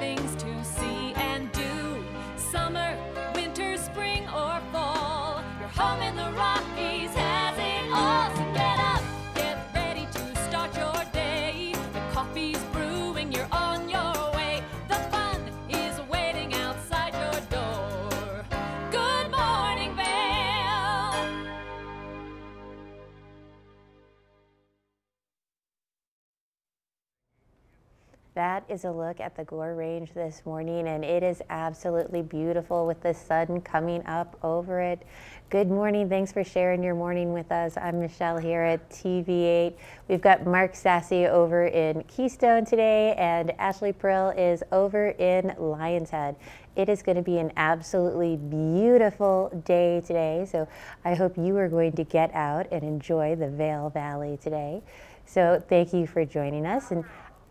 things to see and do. Summer, winter, spring, or fall, your home in the Rockies has it all. So get up, get ready to start your day. The coffee's brewing, you're on your way. The fun is waiting outside your door. Good morning, Vail. That is a look at the Gore Range this morning, and it is absolutely beautiful with the sun coming up over it. Good morning. Thanks for sharing your morning with us. I'm Michelle here at TV8. We've got Mark Sassy over in Keystone today, and Ashley Prill is over in Lion's Head. It is going to be an absolutely beautiful day today, so I hope you are going to get out and enjoy the Vail Valley today. So thank you for joining us. And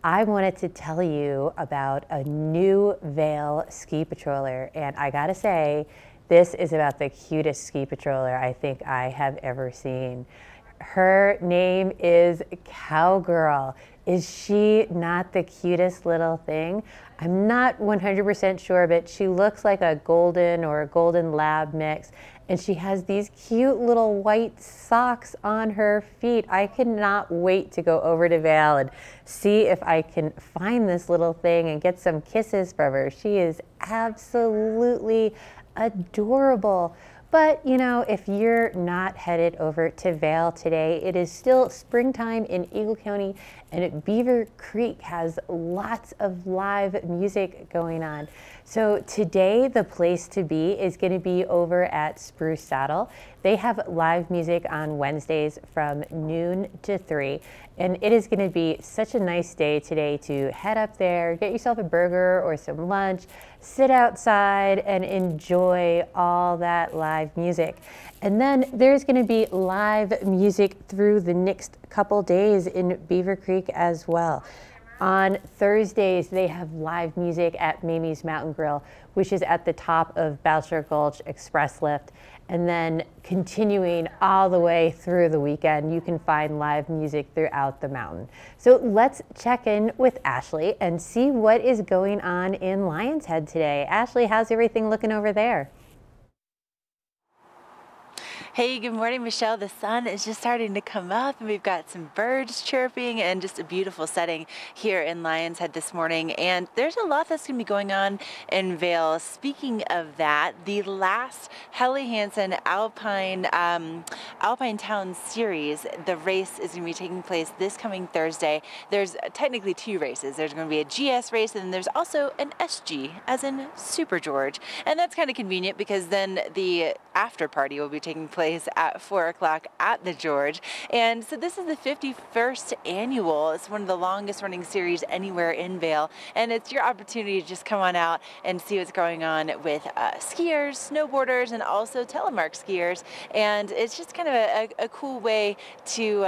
I wanted to tell you about a new Vail ski patroller, and I gotta say, this is about the cutest ski patroller I think I have ever seen. Her name is Cowgirl. Is she not the cutest little thing? I'm not 100% sure, but she looks like a golden or a golden lab mix, and she has these cute little white socks on her feet. I cannot wait to go over to Vail and see if I can find this little thing and get some kisses from her. She is absolutely adorable. But, you know, if you're not headed over to Vail today, it is still springtime in Eagle County, and Beaver Creek has lots of live music going on. So today, the place to be is going to be over at Spruce Saddle. They have live music on Wednesdays from noon to 3. And it is going to be such a nice day today to head up there, get yourself a burger or some lunch, sit outside and enjoy all that live music. And then there's going to be live music through the next couple days in Beaver Creek as well. On Thursdays, they have live music at Mamie's Mountain Grill, which is at the top of Boucher Gulch Express Lift. And then continuing all the way through the weekend, you can find live music throughout the mountain. So let's check in with Ashley and see what is going on in Lion's Head today. Ashley, how's everything looking over there? Hey, good morning, Michelle. The sun is just starting to come up, and we've got some birds chirping and just a beautiful setting here in Lion's Head this morning. And there's a lot that's going to be going on in Vail. Speaking of that, the last Helly Hansen Alpine Town Series, the race is going to be taking place this coming Thursday. There's technically two races. There's going to be a GS race, and then there's also an SG, as in Super George. And that's kind of convenient because then the after party will be taking place at 4 o'clock at the George. And so this is the 51st annual. It's one of the longest running series anywhere in Vail, and it's your opportunity to just come on out and see what's going on with skiers, snowboarders, and also telemark skiers. And it's just kind of a cool way to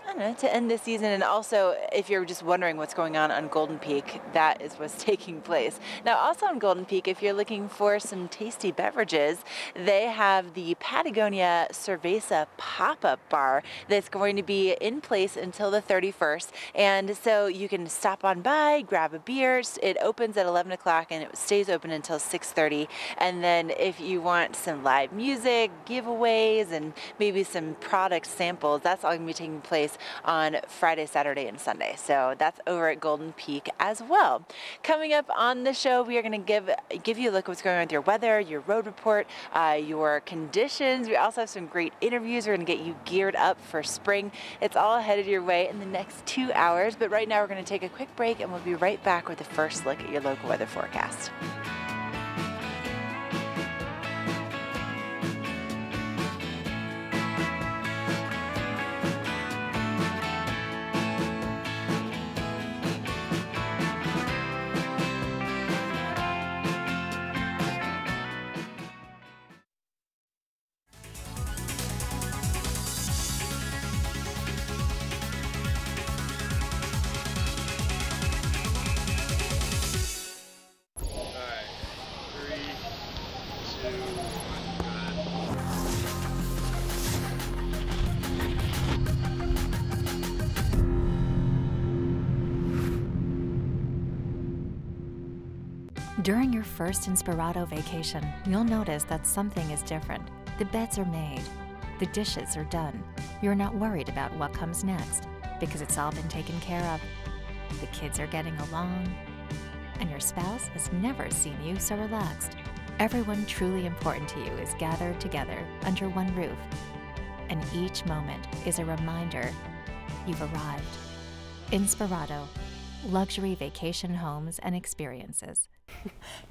I don't know, to end the season. And also, if you're just wondering what's going on Golden Peak, that is what's taking place. Now, also on Golden Peak, if you're looking for some tasty beverages, they have the Patagonia Cerveza pop-up bar that's going to be in place until the 31st. And so you can stop on by, grab a beer. It opens at 11 o'clock and it stays open until 6:30. And then if you want some live music, giveaways, and maybe some product samples, that's all going to be taking place on Friday, Saturday, and Sunday. So that's over at Golden Peak as well. Coming up on the show, we are going to give you a look at what's going on with your weather, your road report, your conditions. We also have some great interviews. We're going to get you geared up for spring. It's all headed your way in the next 2 hours. But right now, we're going to take a quick break, and we'll be right back with the first look at your local weather forecast. During your first Inspirato vacation, you'll notice that something is different. The beds are made. The dishes are done. You're not worried about what comes next because it's all been taken care of. The kids are getting along, and your spouse has never seen you so relaxed. Everyone truly important to you is gathered together under one roof, and each moment is a reminder you've arrived. Inspirato, luxury vacation homes and experiences.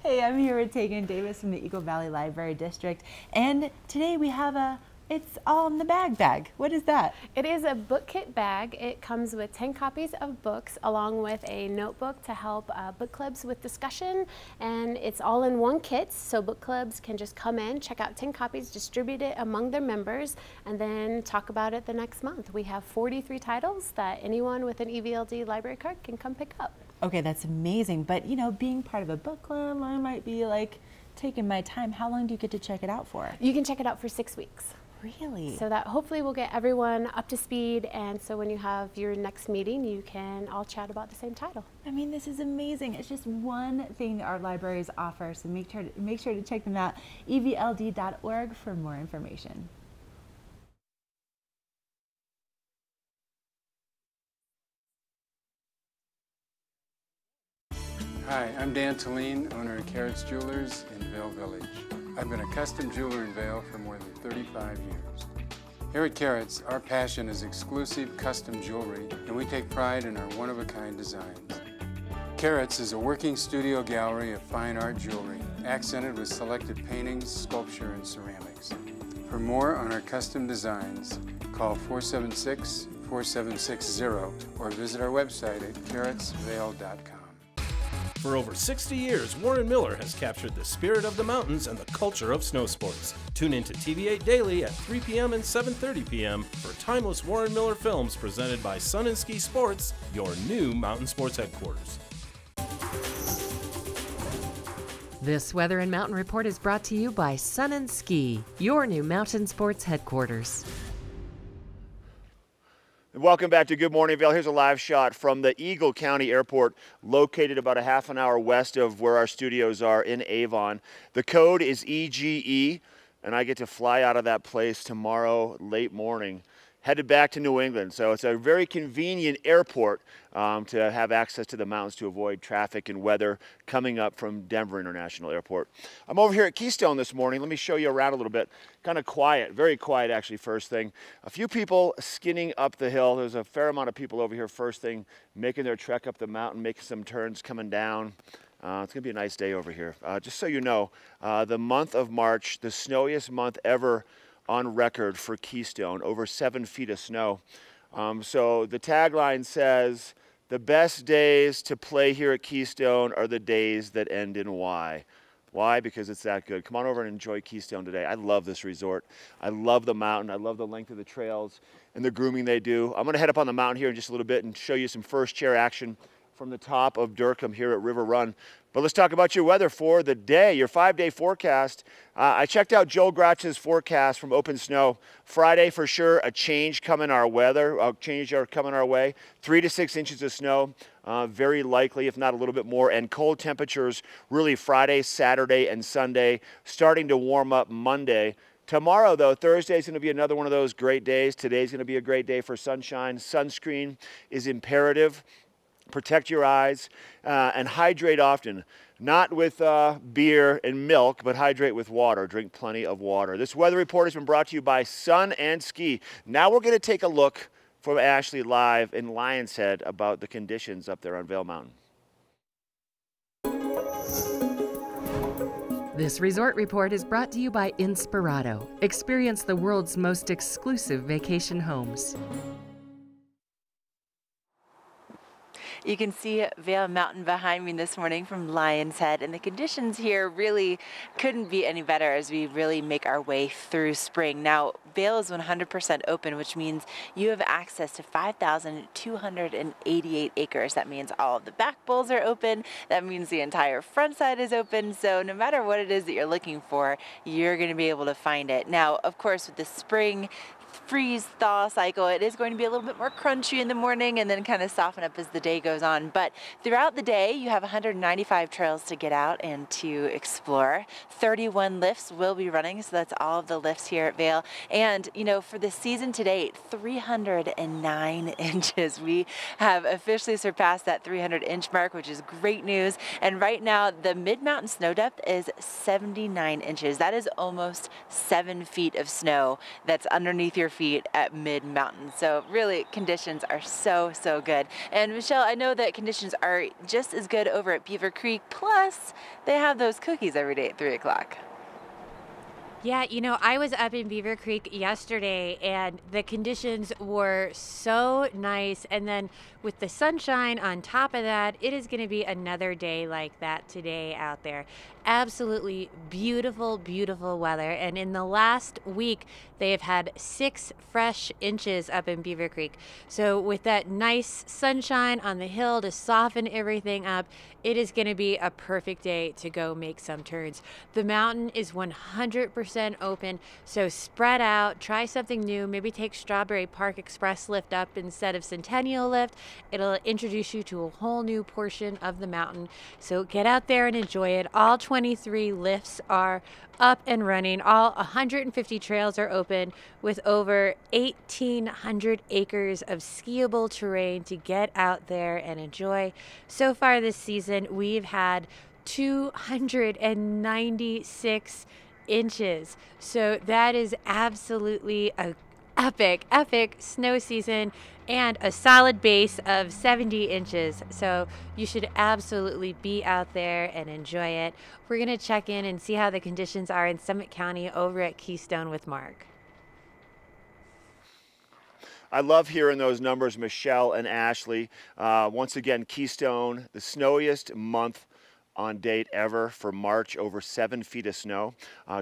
Hey, I'm here with Tegan Davis from the Eagle Valley Library District, and today we have it's all in the bag. What is that? It is a book kit bag. It comes with 10 copies of books along with a notebook to help book clubs with discussion, and it's all in one kit, so book clubs can just come in, check out 10 copies, distribute it among their members, and then talk about it the next month. We have 43 titles that anyone with an EVLD library card can come pick up. Okay, that's amazing, but you know, being part of a book club, I might be like taking my time. How long do you get to check it out for? You can check it out for 6 weeks. Really? So that hopefully will get everyone up to speed, and so when you have your next meeting, you can all chat about the same title. I mean, this is amazing. It's just one thing our libraries offer, so make sure to check them out. evld.org for more information. Hi, I'm Dan Talene, owner of Carrots Jewelers in Vail Village. I've been a custom jeweler in Vail for more than 35 years. Here at Carrots, our passion is exclusive custom jewelry, and we take pride in our one-of-a-kind designs. Carrots is a working studio gallery of fine art jewelry, accented with selected paintings, sculpture, and ceramics. For more on our custom designs, call 476-4760 or visit our website at carrotsvail.com. For over 60 years, Warren Miller has captured the spirit of the mountains and the culture of snow sports. Tune in to TV8 Daily at 3 p.m. and 7:30 p.m. for timeless Warren Miller films presented by Sun and Ski Sports, your new mountain sports headquarters. This Weather and Mountain Report is brought to you by Sun and Ski, your new mountain sports headquarters. Welcome back to Good Morning Vail. Here's a live shot from the Eagle County Airport, located about a half an hour west of where our studios are in Avon. The code is EGE, and I get to fly out of that place tomorrow late morning, headed back to New England. So it's a very convenient airport to have access to the mountains to avoid traffic and weather coming up from Denver International Airport. I'm over here at Keystone this morning. Let me show you around a little bit. Kind of quiet, very quiet actually, first thing. A few people skinning up the hill. There's a fair amount of people over here first thing, making their trek up the mountain, making some turns coming down. It's gonna be a nice day over here. Just so you know, the month of March, the snowiest month ever on record for Keystone, over 7 feet of snow. So the tagline says, the best days to play here at Keystone are the days that end in Y. Why? Because it's that good. Come on over and enjoy Keystone today. I love this resort. I love the mountain. I love the length of the trails and the grooming they do. I'm gonna head up on the mountain here in just a little bit and show you some first chair action from the top of Durkham here at River Run. But let's talk about your weather for the day, your 5-day forecast. I checked out Joel Gratch's forecast from Open Snow. Friday, for sure, a change coming our coming our way. 3 to 6 inches of snow, very likely, if not a little bit more. And cold temperatures really Friday, Saturday, and Sunday, starting to warm up Monday. Tomorrow, though, Thursday is going to be another one of those great days. Today's going to be a great day for sunshine. Sunscreen is imperative. Protect your eyes and hydrate often. Not with beer and milk, but hydrate with water. Drink plenty of water. This weather report has been brought to you by Sun and Ski. Now we're going to take a look from Ashley live in Lion's Head about the conditions up there on Vail Mountain. This resort report is brought to you by Inspirato. Experience the world's most exclusive vacation homes. You can see Vail Mountain behind me this morning from Lion's Head, and the conditions here really couldn't be any better as we really make our way through spring. Now, Vail is 100% open, which means you have access to 5,288 acres. That means all of the back bowls are open. That means the entire front side is open. So no matter what it is that you're looking for, you're going to be able to find it. Now, of course, with the spring freeze-thaw cycle. It is going to be a little bit more crunchy in the morning and then kind of soften up as the day goes on. But throughout the day, you have 195 trails to get out and to explore. 31 lifts will be running, so that's all of the lifts here at Vail. And, you know, for the season to date, 309 inches. We have officially surpassed that 300-inch mark, which is great news. And right now, the mid-mountain snow depth is 79 inches. That is almost 7 feet of snow that's underneath your feet at mid-mountain. So really, conditions are so, so good. And Michelle, I know that conditions are just as good over at Beaver Creek, plus they have those cookies every day at 3 o'clock. Yeah, you know, I was up in Beaver Creek yesterday and the conditions were so nice. And then with the sunshine on top of that, it is going to be another day like that today out there. Absolutely beautiful, beautiful weather. And in the last week, they have had 6 fresh inches up in Beaver Creek. So with that nice sunshine on the hill to soften everything up, it is going to be a perfect day to go make some turns. The mountain is 100% open, so spread out, try something new, maybe take Strawberry Park Express lift up instead of Centennial lift. It'll introduce you to a whole new portion of the mountain. So get out there and enjoy it. All 23 lifts are up and running. All 150 trails are open with over 1,800 acres of skiable terrain to get out there and enjoy. So far this season, we've had 296 inches. So that is absolutely a epic snow season and a solid base of 70 inches. So you should absolutely be out there and enjoy it. We're going to check in and see how the conditions are in Summit County over at Keystone with Mark. I love hearing those numbers, Michelle and Ashley. Once again, Keystone, the snowiest month on date ever for March, over 7 feet of snow,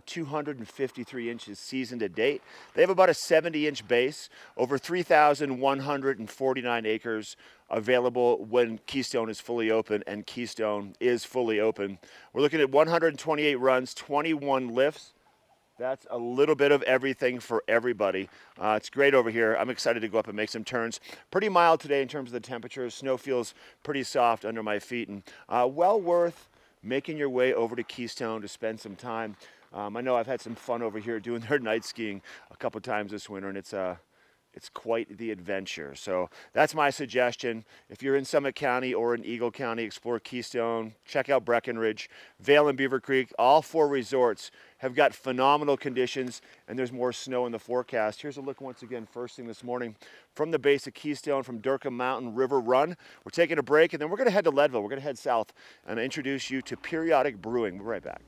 253 inches season to date. They have about a 70-inch base, over 3,149 acres available when Keystone is fully open, and Keystone is fully open. We're looking at 128 runs, 21 lifts. That's a little bit of everything for everybody. It's great over here. I'm excited to go up and make some turns. Pretty mild today in terms of the temperatures. Snow feels pretty soft under my feet, and well worth making your way over to Keystone to spend some time. I know I've had some fun over here doing their night skiing a couple times this winter, and it's quite the adventure. So that's my suggestion. If you're in Summit County or in Eagle County, explore Keystone, check out Breckenridge, Vail and Beaver Creek. All 4 resorts have got phenomenal conditions, and there's more snow in the forecast. Here's a look once again, first thing this morning, from the base of Keystone, from Durham Mountain River Run. We're taking a break, and then we're gonna head to Leadville. We're gonna head south and introduce you to Periodic Brewing. We'll be right back.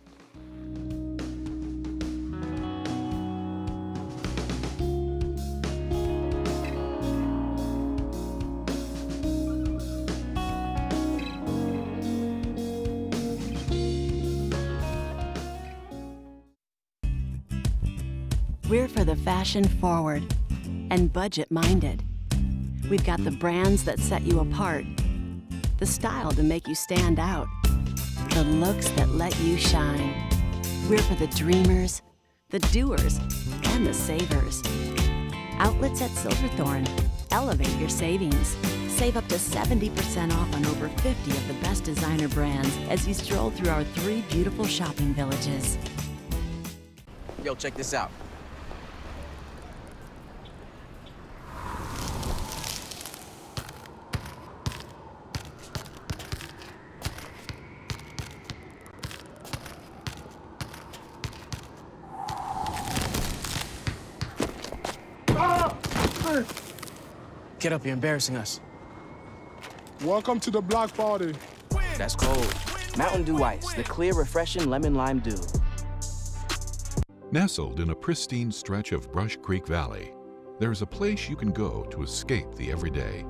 We're for the fashion forward and budget minded. We've got the brands that set you apart, the style to make you stand out, the looks that let you shine. We're for the dreamers, the doers, and the savers. Outlets at Silverthorne. Elevate your savings. Save up to 70% off on over 50 of the best designer brands as you stroll through our 3 beautiful shopping villages. Yo, check this out. Get up, you're embarrassing us. Welcome to the block party. That's cold. Mountain Dew Ice, the clear, refreshing lemon lime dew. Nestled in a pristine stretch of Brush Creek Valley, there is a place you can go to escape the everyday.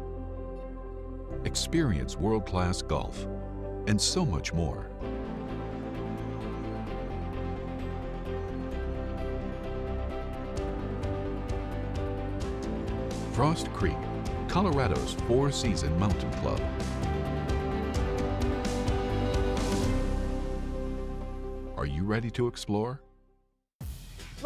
Experience world-class golf and so much more. Frost Creek, Colorado's 4-season mountain club. Are you ready to explore?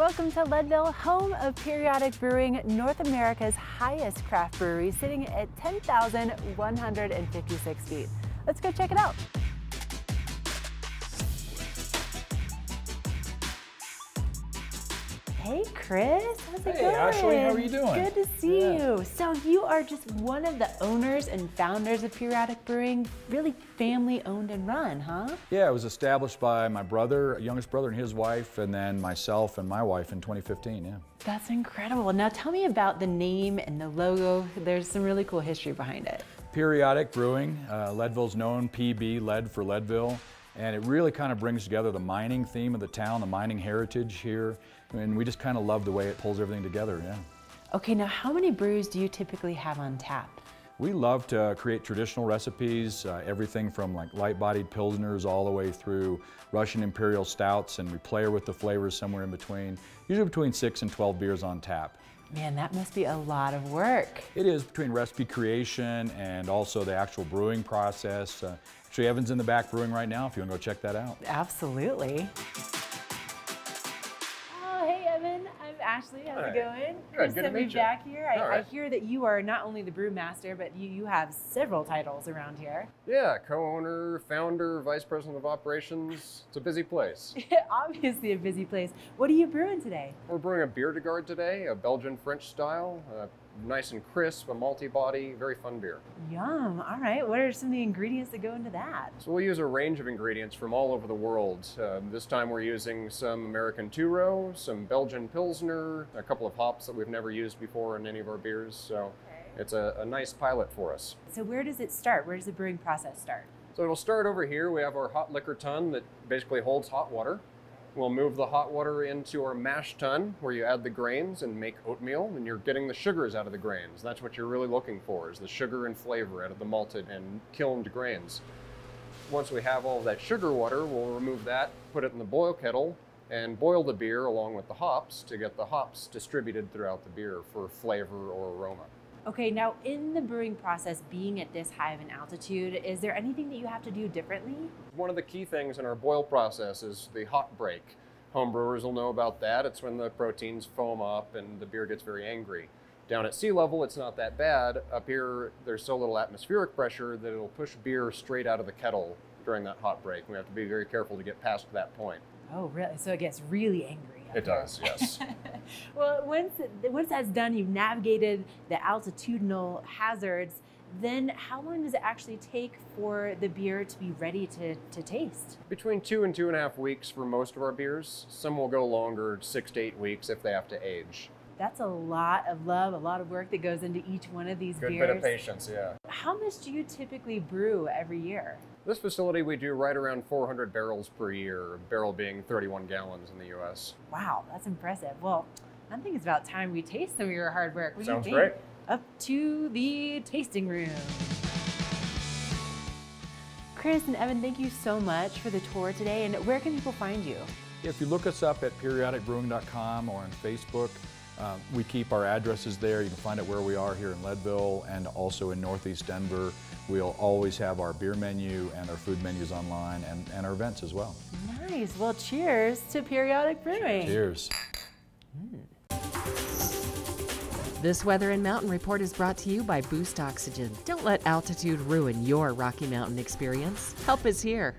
Welcome to Leadville, home of Periodic Brewing, North America's highest craft brewery, sitting at 10,156 feet. Let's go check it out. Hey Chris, how's it going? Hey Ashley, how are you doing? Good to see you. So you are just one of the owners and founders of Periodic Brewing, really family owned and run, huh? Yeah, it was established by my brother, youngest brother and his wife, and then myself and my wife in 2015, yeah. That's incredible. Now tell me about the name and the logo. There's some really cool history behind it. Periodic Brewing, Leadville's known, PB, lead for Leadville, and it really kind of brings together the mining theme of the town, the mining heritage here, and we just kind of love the way it pulls everything together, yeah. Okay, now how many brews do you typically have on tap? We love to create traditional recipes, everything from like light-bodied pilsners all the way through Russian Imperial Stouts, and we play with the flavors somewhere in between, usually between 6 and 12 beers on tap. Man, that must be a lot of work. It is, between recipe creation and also the actual brewing process. Actually, Evan's in the back brewing right now if you want to go check that out. Absolutely. Oh, hey Evan, I'm Ashley. How's it going? Good to meet you. Back here. I hear that you are not only the brewmaster, but you have several titles around here. Yeah, co-owner, founder, vice president of operations. It's a busy place. Obviously a busy place. What are you brewing today? We're brewing a beer de garde today, a Belgian French style, nice and crisp, a malty body, very fun beer. Yum. All right. What are some of the ingredients that go into that? So we'll use a range of ingredients from all over the world. This time we're using some American two-row, some Belgian Pilsner, a couple of hops that we've never used before in any of our beers. So it's a nice pilot for us. So where does it start? Where does the brewing process start? So it'll start over here. We have our hot liquor tun that basically holds hot water. We'll move the hot water into our mash tun where you add the grains and make oatmeal, and you're getting the sugars out of the grains. That's what you're really looking for, is the sugar and flavor out of the malted and kilned grains. Once we have all of that sugar water, we'll remove that, put it in the boil kettle, and boil the beer along with the hops to get the hops distributed throughout the beer for flavor or aroma. Okay, now in the brewing process, being at this high of an altitude, is there anything that you have to do differently? One of the key things in our boil process is the hot break. Home brewers will know about that. It's when the proteins foam up and the beer gets very angry. Down at sea level, it's not that bad. Up here, there's so little atmospheric pressure that it'll push beer straight out of the kettle during that hot break. We have to be very careful to get past that point. Oh, really? So it gets really angry. It does, yes. Well, once that's done, you've navigated the altitudinal hazards, then how long does it actually take for the beer to be ready to taste? Between 2 and 2.5 weeks for most of our beers. Some will go longer, 6 to 8 weeks if they have to age. That's a lot of love, a lot of work that goes into each one of these beers. Good bit of patience, yeah. How much do you typically brew every year? This facility, we do right around 400 barrels per year, a barrel being 31 gallons in the U.S. Wow, that's impressive. Well, I think it's about time we taste some of your hard work. What Sounds do you think? great. Up to the tasting room. Chris and Evan, thank you so much for the tour today. And where can people find you? If you look us up at periodicbrewing.com or on Facebook, we keep our addresses there. You can find out where we are here in Leadville and also in Northeast Denver. We'll always have our beer menu and our food menus online and our events as well. Nice. Well, cheers to Periodic Brewing. Cheers. This Weather and Mountain Report is brought to you by Boost Oxygen. Don't let altitude ruin your Rocky Mountain experience. Help is here.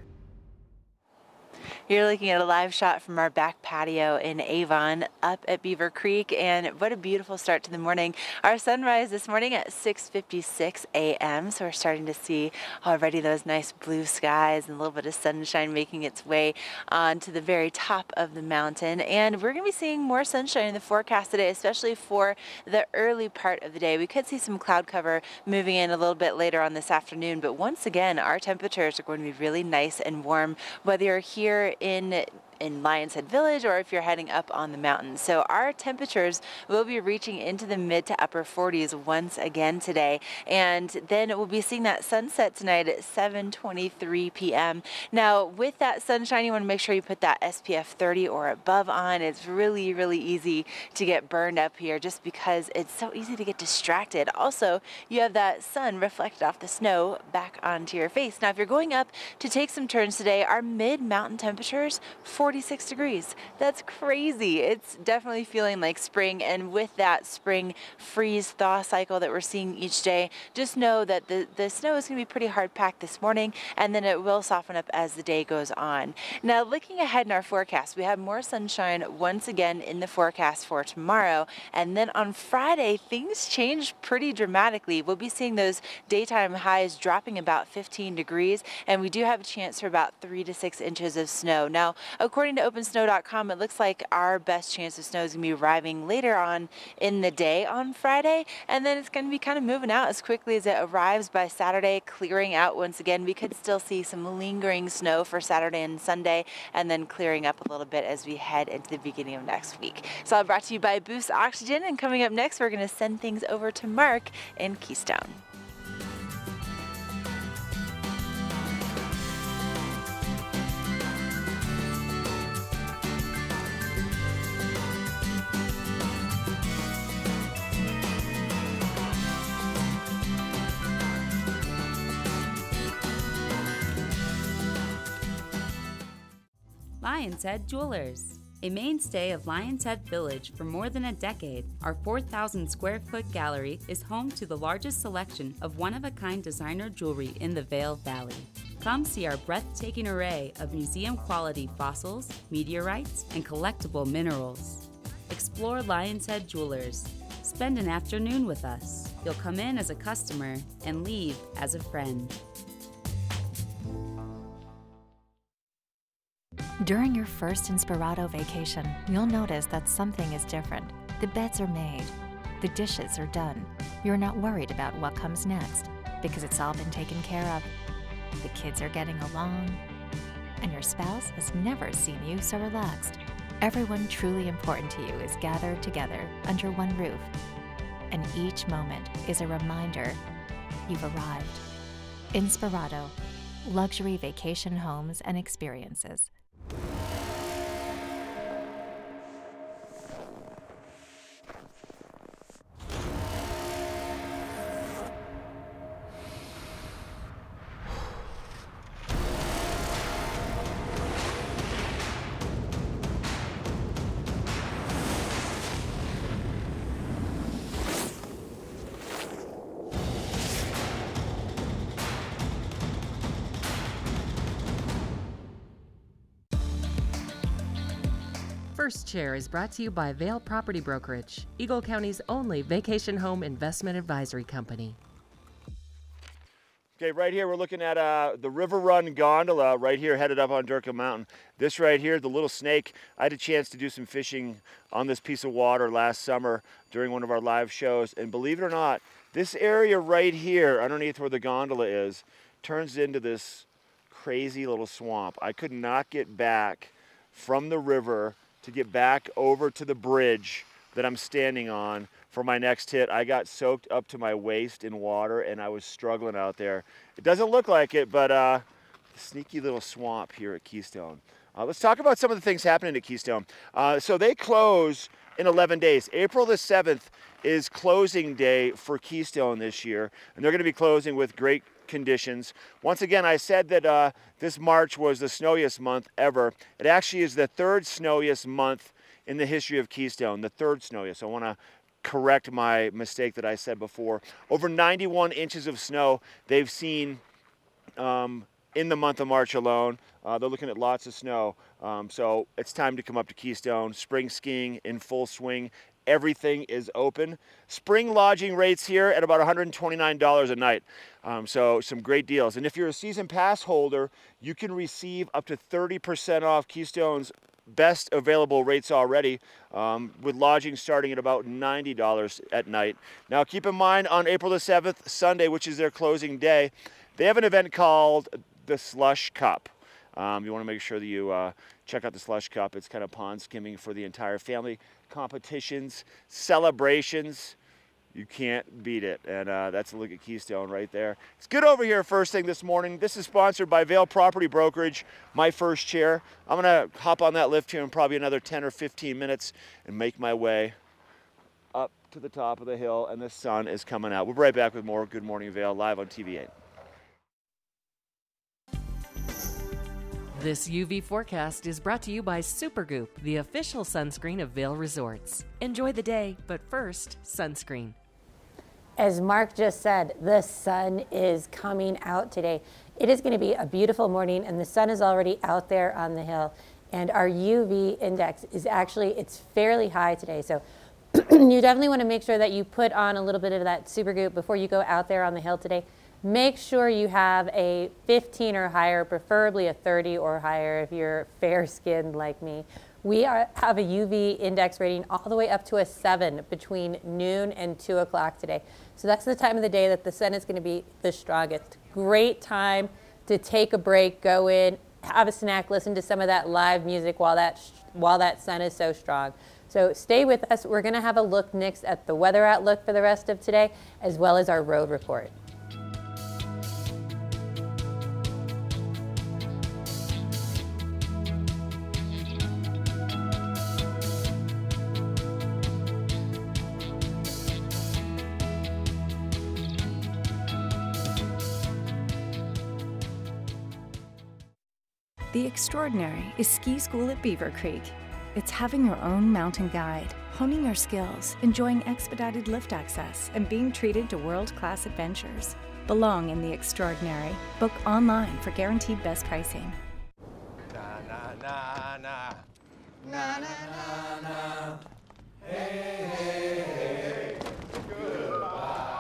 You're looking at a live shot from our back patio in Avon up at Beaver Creek, and what a beautiful start to the morning. Our sunrise this morning at 6:56 a.m., so we're starting to see already those nice blue skies and a little bit of sunshine making its way onto the very top of the mountain. And we're going to be seeing more sunshine in the forecast today, especially for the early part of the day. We could see some cloud cover moving in a little bit later on this afternoon, but once again, our temperatures are going to be really nice and warm, whether you're here in Lions Head Village or if you're heading up on the mountain. So our temperatures will be reaching into the mid to upper 40s once again today. And then we'll be seeing that sunset tonight at 7:23 p.m. Now with that sunshine, you want to make sure you put that SPF 30 or above on. It's really, really easy to get burned up here just because it's so easy to get distracted. Also, you have that sun reflected off the snow back onto your face. Now if you're going up to take some turns today, our mid-mountain temperatures, 40 46 degrees. That's crazy. It's definitely feeling like spring, and with that spring freeze-thaw cycle that we're seeing each day, just know that the snow is going to be pretty hard packed this morning, and then it will soften up as the day goes on. Now, looking ahead in our forecast, we have more sunshine once again in the forecast for tomorrow, and then on Friday, things change pretty dramatically. We'll be seeing those daytime highs dropping about 15 degrees, and we do have a chance for about 3 to 6 inches of snow. Now, according to OpenSnow.com, it looks like our best chance of snow is going to be arriving later on in the day on Friday, and then it's going to be kind of moving out as quickly as it arrives by Saturday, clearing out once again. We could still see some lingering snow for Saturday and Sunday, and then clearing up a little bit as we head into the beginning of next week. So all brought to you by Boost Oxygen, and coming up next, we're going to send things over to Mark in Keystone. Lion's Head Jewelers. A mainstay of Lion's Head Village for more than a decade, our 4,000 square foot gallery is home to the largest selection of one-of-a-kind designer jewelry in the Vail Valley. Come see our breathtaking array of museum-quality fossils, meteorites, and collectible minerals. Explore Lion's Head Jewelers. Spend an afternoon with us. You'll come in as a customer and leave as a friend. During your first Inspirato vacation, you'll notice that something is different. The beds are made. The dishes are done. You're not worried about what comes next because it's all been taken care of. The kids are getting along, and your spouse has never seen you so relaxed. Everyone truly important to you is gathered together under one roof, and each moment is a reminder you've arrived. Inspirato, luxury vacation homes and experiences. First Chair is brought to you by Vail Property Brokerage, Eagle County's only vacation home investment advisory company. Okay, right here we're looking at the River Run gondola right here headed up on Durkin Mountain. This right here, the Little Snake, I had a chance to do some fishing on this piece of water last summer during one of our live shows, and believe it or not, this area right here underneath where the gondola is turns into this crazy little swamp. I could not get back from the river to get back over to the bridge that I'm standing on for my next hit. I got soaked up to my waist in water and I was struggling out there. It doesn't look like it, but sneaky little swamp here at Keystone. Let's talk about some of the things happening at Keystone. So they close in 11 days. April the 7th is closing day for Keystone this year, and they're going to be closing with great conditions. Once again, I said that this March was the snowiest month ever. It actually is the third snowiest month in the history of Keystone, the third snowiest. I want to correct my mistake that I said before. Over 91 inches of snow they've seen in the month of March alone. They're looking at lots of snow. So it's time to come up to Keystone. Spring skiing in full swing. Everything is open. Spring lodging rates here at about $129 a night. So some great deals. And if you're a season pass holder, you can receive up to 30% off Keystone's best available rates already, with lodging starting at about $90 at night. Now keep in mind, on April the 7th, Sunday, which is their closing day, they have an event called the Slush Cup. You want to make sure that you check out the Slush Cup. It's kind of pond skimming for the entire family. Competitions, celebrations, you can't beat it. And that's a look at Keystone right there. It's good over here first thing this morning. This is sponsored by Vail Property Brokerage, my First Chair. I'm going to hop on that lift here in probably another 10 or 15 minutes and make my way up to the top of the hill, and the sun is coming out. We'll be right back with more Good Morning Vail live on TV8. This UV forecast is brought to you by Supergoop, the official sunscreen of Vail Resorts. Enjoy the day, but first, sunscreen. As Mark just said, the sun is coming out today. It is going to be a beautiful morning, and the sun is already out there on the hill. And our UV index is actually, it's fairly high today. So you definitely want to make sure that you put on a little bit of that Supergoop before you go out there on the hill today. Make sure you have a 15 or higher, preferably a 30 or higher if you're fair-skinned like me. We have a UV index rating all the way up to a 7 between noon and 2 o'clock today. So that's the time of the day that the sun is going to be the strongest. Great time to take a break, go in, have a snack, listen to some of that live music while that sun is so strong. So stay with us. We're going to have a look next at the weather outlook for the rest of today, as well as our road report. The extraordinary is ski school at Beaver Creek. It's having your own mountain guide, honing your skills, enjoying expedited lift access, and being treated to world-class adventures. Belong in the extraordinary. Book online for guaranteed best pricing. Na na na na na na na na. Hey hey hey. Goodbye.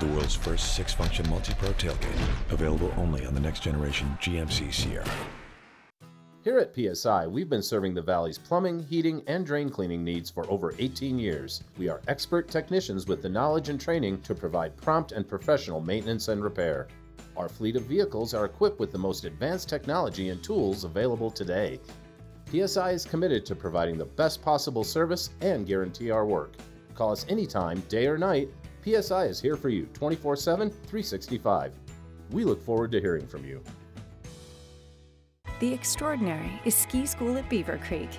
The world's first 6-function multi-pro tailgate, available only on the next generation GMC Sierra. Here at PSI, we've been serving the Valley's plumbing, heating, and drain cleaning needs for over 18 years. We are expert technicians with the knowledge and training to provide prompt and professional maintenance and repair. Our fleet of vehicles are equipped with the most advanced technology and tools available today. PSI is committed to providing the best possible service and guarantee our work. Call us anytime, day or night. PSI is here for you 24/7, 365. We look forward to hearing from you. The extraordinary is ski school at Beaver Creek.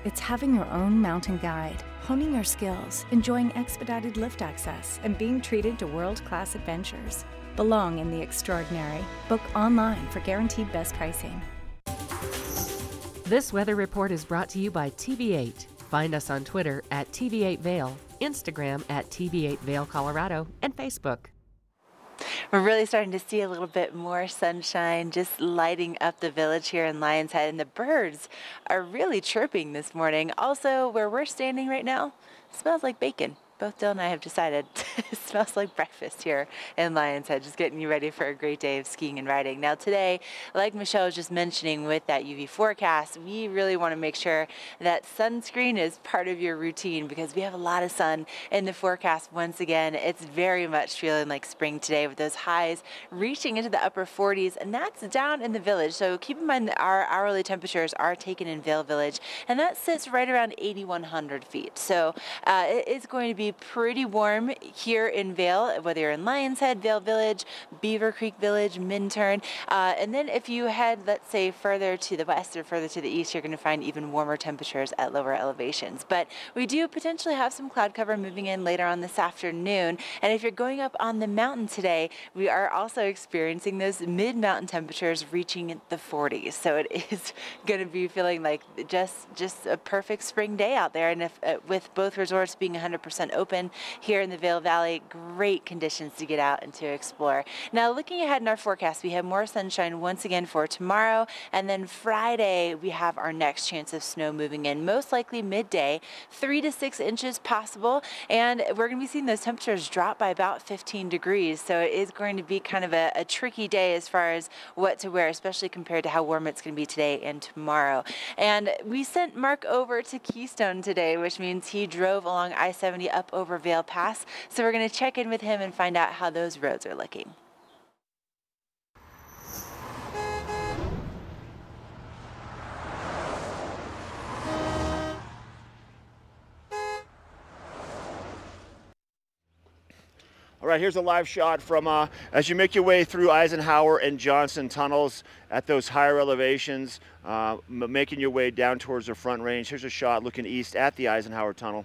It's having your own mountain guide, honing your skills, enjoying expedited lift access, and being treated to world-class adventures. Belong in the extraordinary. Book online for guaranteed best pricing. This weather report is brought to you by TV8. Find us on Twitter at TV8 Vail, Instagram at TV8 Vail, Colorado, and Facebook. We're really starting to see a little bit more sunshine just lighting up the village here in Lion's Head, and the birds are really chirping this morning. Also, where we're standing right now, smells like bacon. Both Dill and I have decided it smells like breakfast here in Lion's Head, just getting you ready for a great day of skiing and riding. Now today, like Michelle was just mentioning with that UV forecast, we really want to make sure that sunscreen is part of your routine because we have a lot of sun in the forecast. Once again, it's very much feeling like spring today with those highs reaching into the upper 40s, and that's down in the village. So keep in mind that our hourly temperatures are taken in Vail Village, and that sits right around 8,100 feet. So it is going to be pretty warm here in Vail, whether you're in Lion's Head, Vail Village, Beaver Creek Village, Minturn. And then if you head, let's say, further to the west or further to the east, you're going to find even warmer temperatures at lower elevations. But we do potentially have some cloud cover moving in later on this afternoon. And if you're going up on the mountain today, we are also experiencing those mid-mountain temperatures reaching the 40s. So it is going to be feeling like just a perfect spring day out there. And if with both resorts being 100% open here in the Vail Valley, great conditions to get out and to explore. Now looking ahead in our forecast, we have more sunshine once again for tomorrow, and then Friday we have our next chance of snow moving in, most likely midday, 3 to 6 inches possible, and we're going to be seeing those temperatures drop by about 15 degrees, so it is going to be kind of a tricky day as far as what to wear, especially compared to how warm it's going to be today and tomorrow. And we sent Mark over to Keystone today, which means he drove along I-70 up over Vail Pass. So we're going to check in with him and find out how those roads are looking. All right, here's a live shot from as you make your way through Eisenhower and Johnson tunnels at those higher elevations, making your way down towards the Front Range. Here's a shot looking east at the Eisenhower tunnel.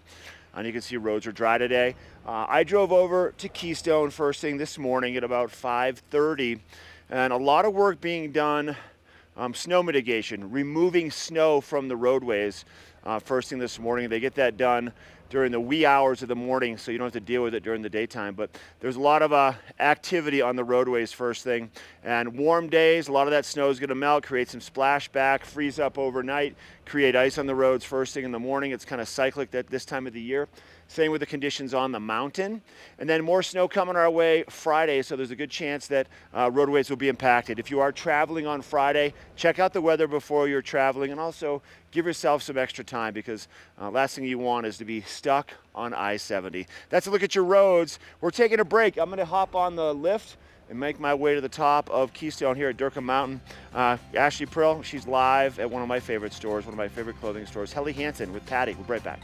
And you can see roads are dry today. I drove over to Keystone first thing this morning at about 5:30, and a lot of work being done, snow mitigation, removing snow from the roadways first thing this morning. They get that done during the wee hours of the morning, so you don't have to deal with it during the daytime. But there's a lot of activity on the roadways first thing. And warm days, a lot of that snow is gonna melt, create some splashback, freeze up overnight, create ice on the roads first thing in the morning. It's kind of cyclic at this time of the year. Same with the conditions on the mountain. And then more snow coming our way Friday, so there's a good chance that roadways will be impacted. If you are traveling on Friday, check out the weather before you're traveling, and also give yourself some extra time, because last thing you want is to be stuck on I-70. That's a look at your roads. We're taking a break. I'm gonna hop on the lift and make my way to the top of Keystone here at Durkham Mountain. Ashley Prill, she's live at one of my favorite stores, one of my favorite clothing stores. Helly Hansen with Patty. We'll be right back.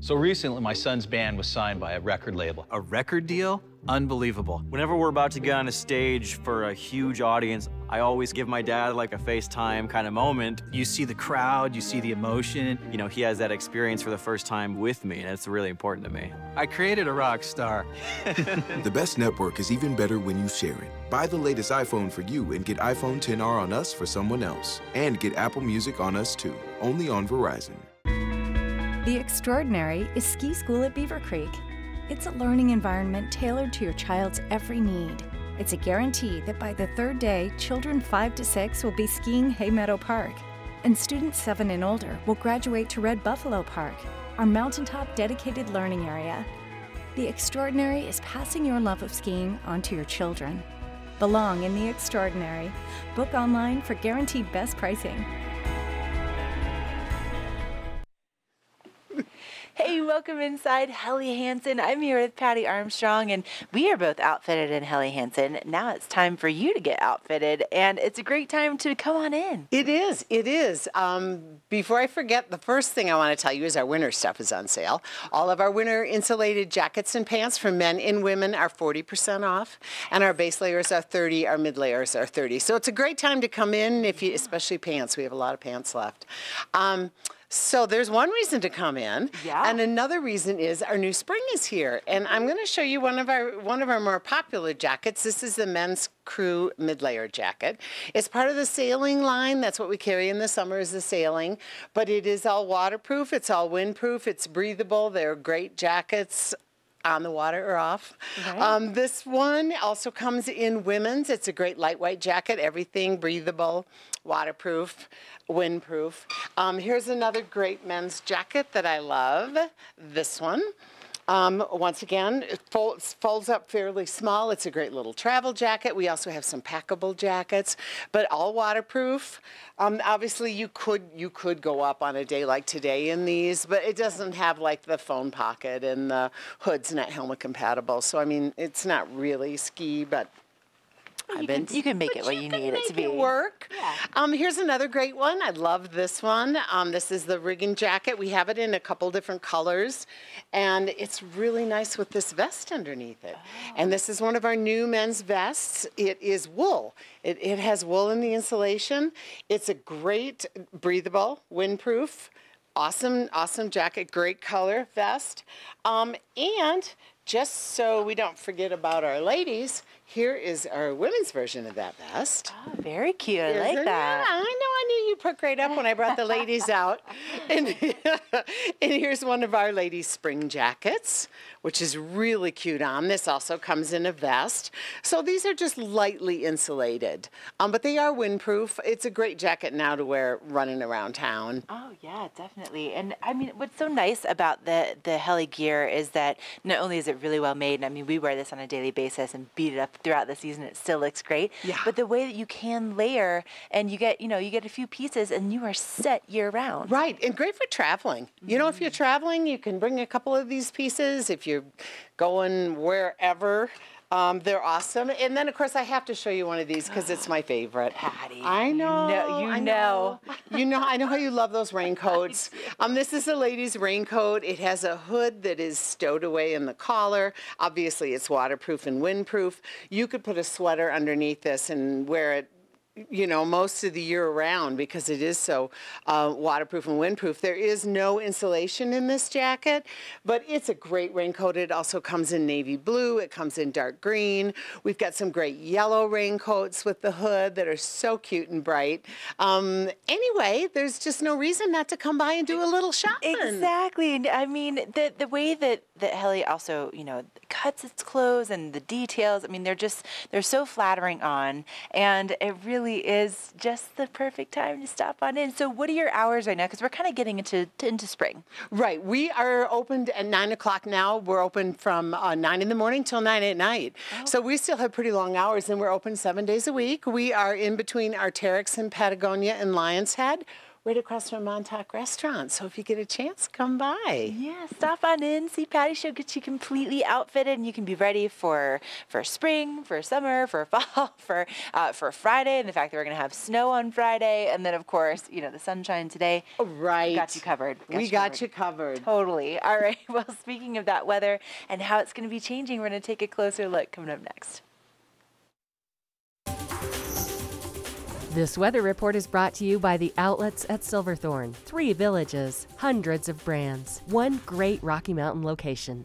So recently, my son's band was signed by a record label. A record deal? Unbelievable. Whenever we're about to get on a stage for a huge audience, I always give my dad like a FaceTime kind of moment. You see the crowd, you see the emotion. You know, he has that experience for the first time with me, and it's really important to me. I created a rock star. The best network is even better when you share it. Buy the latest iPhone for you and get iPhone XR on us for someone else. And get Apple Music on us too, only on Verizon. The Extraordinary is ski school at Beaver Creek. It's a learning environment tailored to your child's every need. It's a guarantee that by the third day, children 5 to 6 will be skiing Hay Meadow Park, and students 7 and older will graduate to Red Buffalo Park, our mountaintop dedicated learning area. The Extraordinary is passing your love of skiing onto your children. Belong in the Extraordinary. Book online for guaranteed best pricing. Hey, welcome inside Helly Hansen. I'm here with Patty Armstrong, and we are both outfitted in Helly Hansen. Now it's time for you to get outfitted, and it's a great time to come on in. It is. It is. Before I forget, the first thing I want to tell you is our winter stuff is on sale. All of our winter insulated jackets and pants for men and women are 40% off, and our base layers are 30, our mid layers are 30. So it's a great time to come in, if you, especially pants. We have a lot of pants left. So there's one reason to come in, and another reason is our new spring is here, and I'm going to show you one of our more popular jackets. This is the men's crew mid-layer jacket. It's part of the sailing line. That's what we carry in the summer, is the sailing, but it is all waterproof. It's all windproof. It's breathable. They're great jackets on the water or off. Okay. This one also comes in women's. It's a great lightweight jacket, everything breathable, waterproof, windproof. Here's another great men's jacket that I love, this one. Once again, it folds up fairly small. It's a great little travel jacket. We also have some packable jackets, but all waterproof. Obviously, you could go up on a day like today in these, but it doesn't have like the phone pocket, and the hood's not helmet compatible. So, I mean, it's not really ski, but You can make it what you need it to be. Work. Yeah. Here's another great one. I love this one. This is the rigging jacket. We have it in a couple different colors, and it's really nice with this vest underneath it. Oh. And this is one of our new men's vests. It is wool. It has wool in the insulation. It's a great breathable, windproof, awesome jacket, great color vest. And just so we don't forget about our ladies, here is our women's version of that vest. Oh, very cute. I like that. I know, I knew you'd perk right up when I brought the ladies out. And, and here's one of our ladies' spring jackets, which is really cute on. This also comes in a vest. So these are just lightly insulated, but they are windproof. It's a great jacket now to wear running around town. Oh yeah, definitely. And I mean, what's so nice about the heli gear is that not only is it really well made, and I mean, we wear this on a daily basis and beat it up throughout the season, it still looks great. Yeah. But the way that you can layer, and you get a few pieces and you are set year round. Right, and great for traveling. You know, if you're traveling, you can bring a couple of these pieces. If you're going wherever, they're awesome. And then, of course, I have to show you one of these because it's my favorite. Patty. I know. You know. I know how you love those raincoats. This is a lady's raincoat. It has a hood that is stowed away in the collar. Obviously, it's waterproof and windproof. You could put a sweater underneath this and wear it, you know, most of the year around because it is so waterproof and windproof. There is no insulation in this jacket, but it's a great raincoat. It also comes in navy blue. It comes in dark green. We've got some great yellow raincoats with the hood that are so cute and bright. Anyway, there's just no reason not to come by and do a little shopping. Exactly. I mean, the way that heli also, you know, cuts its clothes and the details, I mean, they're so flattering on, and it really is just the perfect time to stop on in. So what are your hours right now? Because we're kind of getting into spring. Right. We are opened at 9 o'clock now. We're open from 9 in the morning till 9 at night. Oh. So we still have pretty long hours, and we're open 7 days a week. We are in between Arc'teryx and Patagonia and Lion's Head, right across from Montauk Restaurant. So if you get a chance, come by. Yeah, stop on in, see Patty. She'll get you completely outfitted, and you can be ready for spring, for summer, for fall, for Friday, and the fact that we're going to have snow on Friday, and then of course, you know, the sunshine today. Right. We got you covered. We got you covered. Totally. All right. Well, speaking of that weather and how it's going to be changing, we're going to take a closer look coming up next. This weather report is brought to you by the outlets at Silverthorne. 3 villages, hundreds of brands, one great Rocky Mountain location.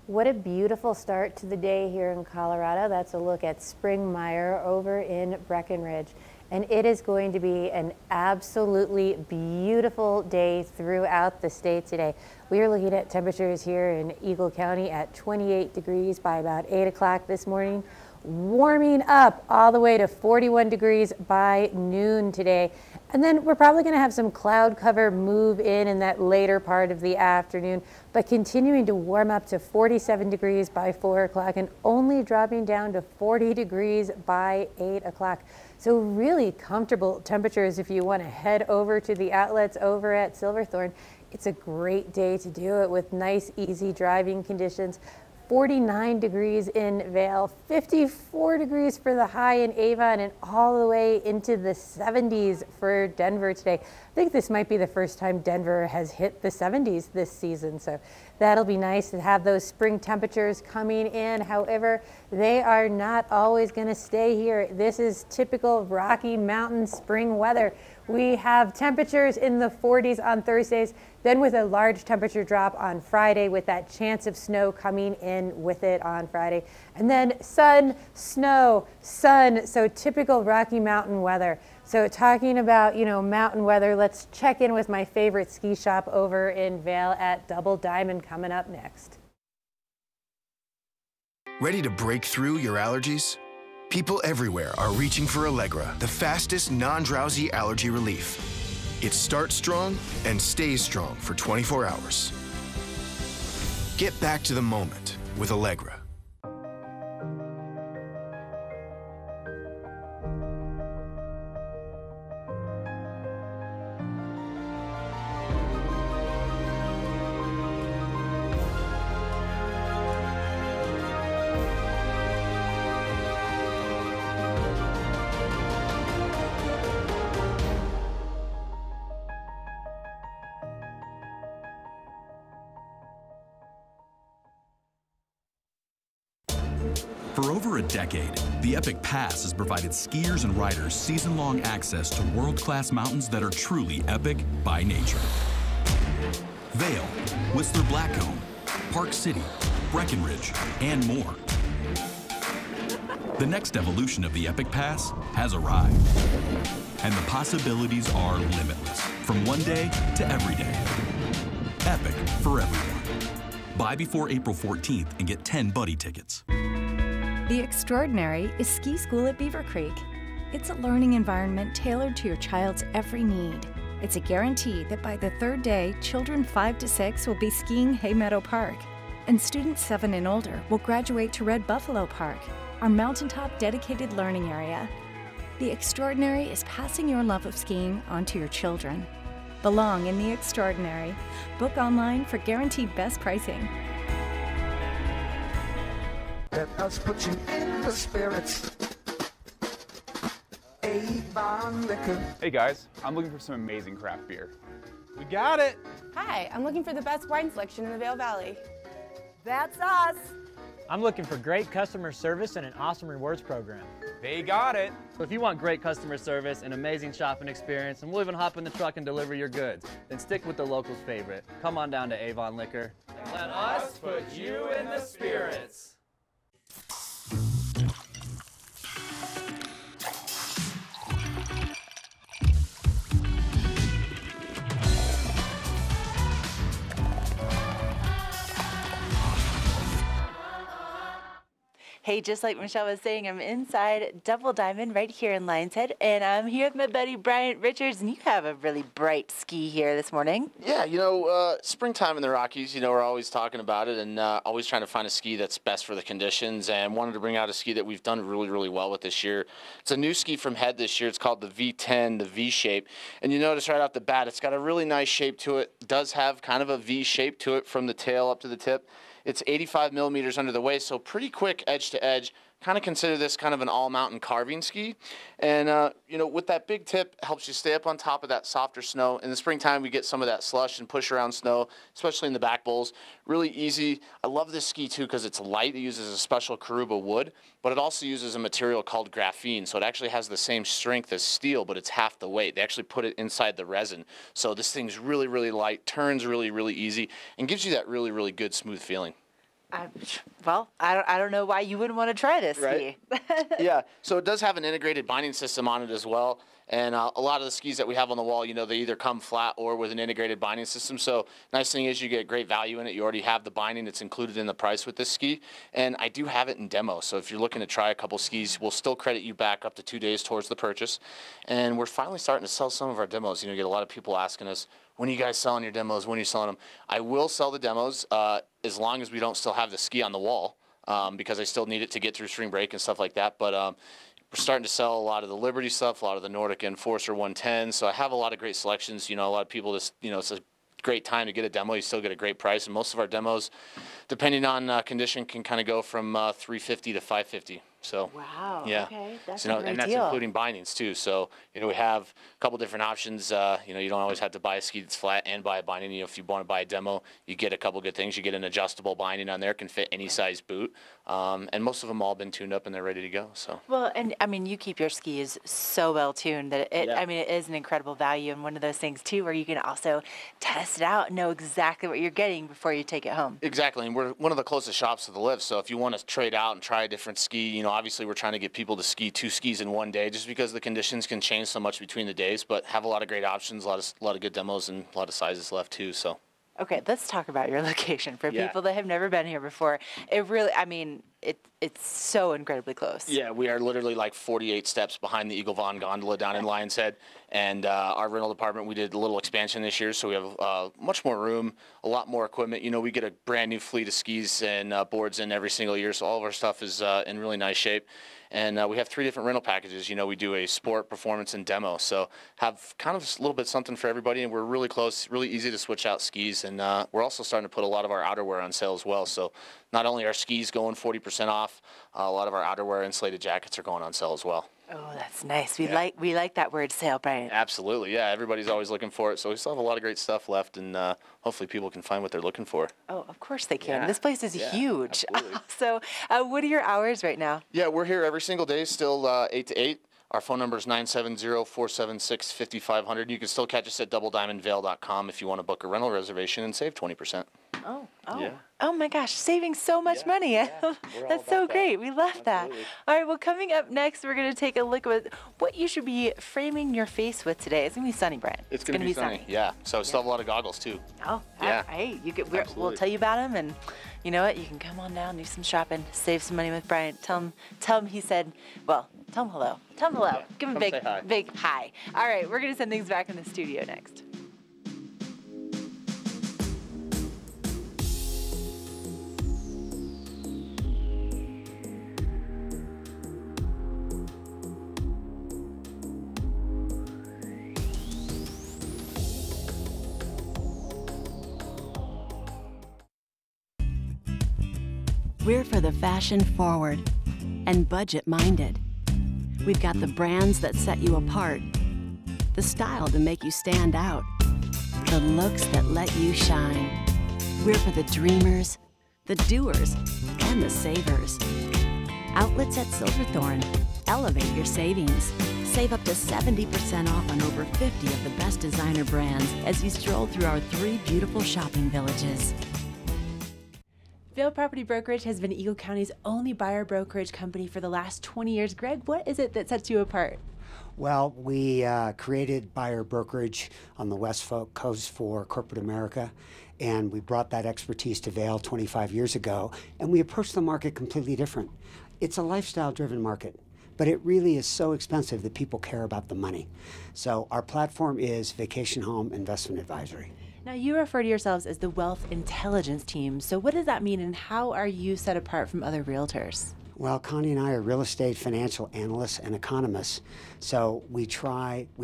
What a beautiful start to the day here in Colorado. That's a look at Springmire over in Breckenridge. And it is going to be an absolutely beautiful day throughout the state today. We are looking at temperatures here in Eagle County at 28 degrees by about 8 o'clock this morning. Warming up all the way to 41 degrees by noon today. And then we're probably going to have some cloud cover move in that later part of the afternoon, but continuing to warm up to 47 degrees by 4 o'clock and only dropping down to 40 degrees by 8 o'clock. So really comfortable temperatures if you want to head over to the outlets over at Silverthorne. It's a great day to do it with nice, easy driving conditions. 49 degrees in Vail, 54 degrees for the high in Avon, and all the way into the 70s for Denver today. I think this might be the first time Denver has hit the 70s this season, so that'll be nice to have those spring temperatures coming in. However, they are not always going to stay here. This is typical Rocky Mountain spring weather. We have temperatures in the 40s on Thursdays, then with a large temperature drop on Friday with that chance of snow coming in with it on Friday. And then sun, snow, sun, so typical Rocky Mountain weather. So talking about, you know, mountain weather, let's check in with my favorite ski shop over in Vail at Double Diamond coming up next. Ready to break through your allergies? People everywhere are reaching for Allegra, the fastest non-drowsy allergy relief. It starts strong and stays strong for 24 hours. Get back to the moment with Allegra. For over a decade, the Epic Pass has provided skiers and riders season-long access to world-class mountains that are truly epic by nature. Vail, Whistler Blackcomb, Park City, Breckenridge, and more. The next evolution of the Epic Pass has arrived. And the possibilities are limitless, from one day to every day. Epic for everyone. Buy before April 14th and get 10 buddy tickets. The Extraordinary is ski school at Beaver Creek. It's a learning environment tailored to your child's every need. It's a guarantee that by the third day, children 5 to 6 will be skiing Hay Meadow Park, and students 7 and older will graduate to Red Buffalo Park, our mountaintop dedicated learning area. The Extraordinary is passing your love of skiing onto your children. Belong in the Extraordinary. Book online for guaranteed best pricing. Let us put you in the spirits. Avon Liquor. Hey guys, I'm looking for some amazing craft beer. We got it. Hi, I'm looking for the best wine selection in the Vail Valley. That's us. I'm looking for great customer service and an awesome rewards program. They got it. So if you want great customer service, an amazing shopping experience, and we'll even hop in the truck and deliver your goods, then stick with the locals' favorite. Come on down to Avon Liquor. Let us put you in the spirits. Hey, just like Michelle was saying, I'm inside Double Diamond right here in Lion's Head, and I'm here with my buddy Bryant Richards, and you have a really bright ski here this morning. Yeah, you know, springtime in the Rockies, you know, we're always talking about it and always trying to find a ski that's best for the conditions, and wanted to bring out a ski that we've done really, really well with this year. It's a new ski from Head this year. It's called the V10, the V shape, and you notice right off the bat, it's got a really nice shape to it. It does have kind of a V shape to it from the tail up to the tip. It's 85 millimeters under the waist, so pretty quick edge to edge. Kind of consider this kind of an all-mountain carving ski. And, you know, with that big tip, helps you stay up on top of that softer snow. In the springtime, we get some of that slush and push around snow, especially in the back bowls. Really easy. I love this ski, too, because it's light. It uses a special Karuba wood, but it also uses a material called graphene. So it actually has the same strength as steel, but it's half the weight. They actually put it inside the resin. So this thing's really, really light, turns really, really easy, and gives you that really, really good, smooth feeling. Well, I don't know why you wouldn't want to try this right? ski. Yeah, so it does have an integrated binding system on it as well. And a lot of the skis that we have on the wall, you know, they either come flat or with an integrated binding system. So nice thing is you get great value in it. You already have the binding that's included in the price with this ski. And I do have it in demo. So if you're looking to try a couple skis, we'll still credit you back up to 2 days towards the purchase. And we're finally starting to sell some of our demos. You know, you get a lot of people asking us, when are you guys selling your demos? When are you selling them? I will sell the demos as long as we don't still have the ski on the wall because I still need it to get through spring break and stuff like that. But we're starting to sell a lot of the Liberty stuff, a lot of the Nordic Enforcer 110. So I have a lot of great selections. You know, a lot of people just, you know, it's a great time to get a demo. You still get a great price. And most of our demos, depending on condition, can kind of go from $350 to $550. So wow, yeah, okay, that's so, you know, a great and that's deal. including bindings too. So you know, we have a couple different options. You know, you don't always have to buy a ski that's flat and buy a binding. You know, if you want to buy a demo, you get a couple good things. You get an adjustable binding on there, can fit any size boot, and most of them all been tuned up and they're ready to go. So Well, and I mean, you keep your skis so well tuned that it, Yeah. I mean, it is an incredible value, and one of those things too, where you can also test it out, and know exactly what you're getting before you take it home. exactly, and we're one of the closest shops to the lift. So if you want to trade out and try a different ski, you know, obviously we're trying to get people to ski 2 skis in one day, just because the conditions can change so much between the days. But have a lot of great options, a lot of good demos, and a lot of sizes left too. So. Okay, let's talk about your location for Yeah. people that have never been here before. It really, I mean, it's so incredibly close. Yeah, we are literally like 48 steps behind the Eagle Von Gondola down in Lion's Head. And our rental department, we did a little expansion this year, so we have much more room, a lot more equipment. You know, we get a brand new fleet of skis and boards in every single year, so all of our stuff is in really nice shape. And we have 3 different rental packages. You know, we do a sport, performance, and demo. So have kind of a little bit something for everybody, and we're really close, really easy to switch out skis. And we're also starting to put a lot of our outerwear on sale as well. So not only are skis going 40% off, a lot of our outerwear insulated jackets are going on sale as well. Oh, that's nice. We like that word sale, Brian. Absolutely, yeah. Everybody's always looking for it. So we still have a lot of great stuff left, and hopefully people can find what they're looking for. Oh, of course they can. Yeah. This place is Yeah, huge. absolutely. So what are your hours right now? Yeah, we're here every single day, still 8 to 8. Our phone number is 970-476-5500. You can still catch us at doublediamondvail.com if you want to book a rental reservation and save 20%. Yeah. Oh my gosh, saving so much money. That's so great. We love that. All right, well, coming up next, we're going to take a look at what you should be framing your face with today. It's going to be sunny, Brian. It's going to be sunny. Yeah. So still have a lot of goggles too. Oh, yeah. Hey, we'll tell you about them, and you know what? You can come on down, do some shopping, save some money with Brian. Tell him he said, well, tell him hello. Tell him hello. Yeah, give him a big hi. All right, we're going to send things back in the studio next. We're for the fashion forward and budget minded. We've got the brands that set you apart, the style to make you stand out, the looks that let you shine. We're for the dreamers, the doers, and the savers. Outlets at Silverthorne. Elevate your savings. Save up to 70% off on over 50 of the best designer brands as you stroll through our 3 beautiful shopping villages. Vail Property Brokerage has been Eagle County's only buyer brokerage company for the last 20 years. Greg, what is it that sets you apart? Well, we created buyer brokerage on the West Coast for corporate America, and we brought that expertise to Vail 25 years ago, and we approached the market completely different. It's a lifestyle-driven market, but it really is so expensive that people care about the money. So our platform is Vacation Home Investment Advisory. Now, you refer to yourselves as the Wealth Intelligence Team. So what does that mean, and how are you set apart from other realtors? Well, Connie and I are real estate financial analysts and economists. So we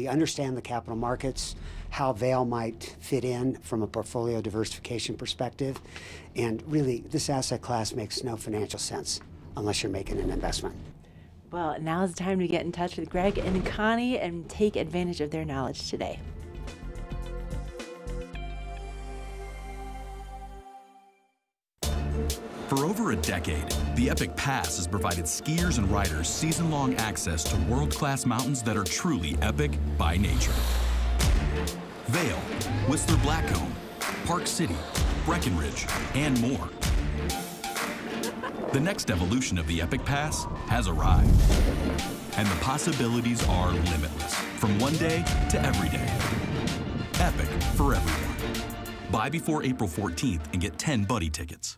understand the capital markets, how Vail might fit in from a portfolio diversification perspective. And really, this asset class makes no financial sense unless you're making an investment. Well, now's the time to get in touch with Greg and Connie and take advantage of their knowledge today. For over a decade, the Epic Pass has provided skiers and riders season-long access to world-class mountains that are truly epic by nature. Vail, Whistler Blackcomb, Park City, Breckenridge, and more. The next evolution of the Epic Pass has arrived, and the possibilities are limitless, from one day to every day. Epic for everyone. Buy before April 14th and get 10 buddy tickets.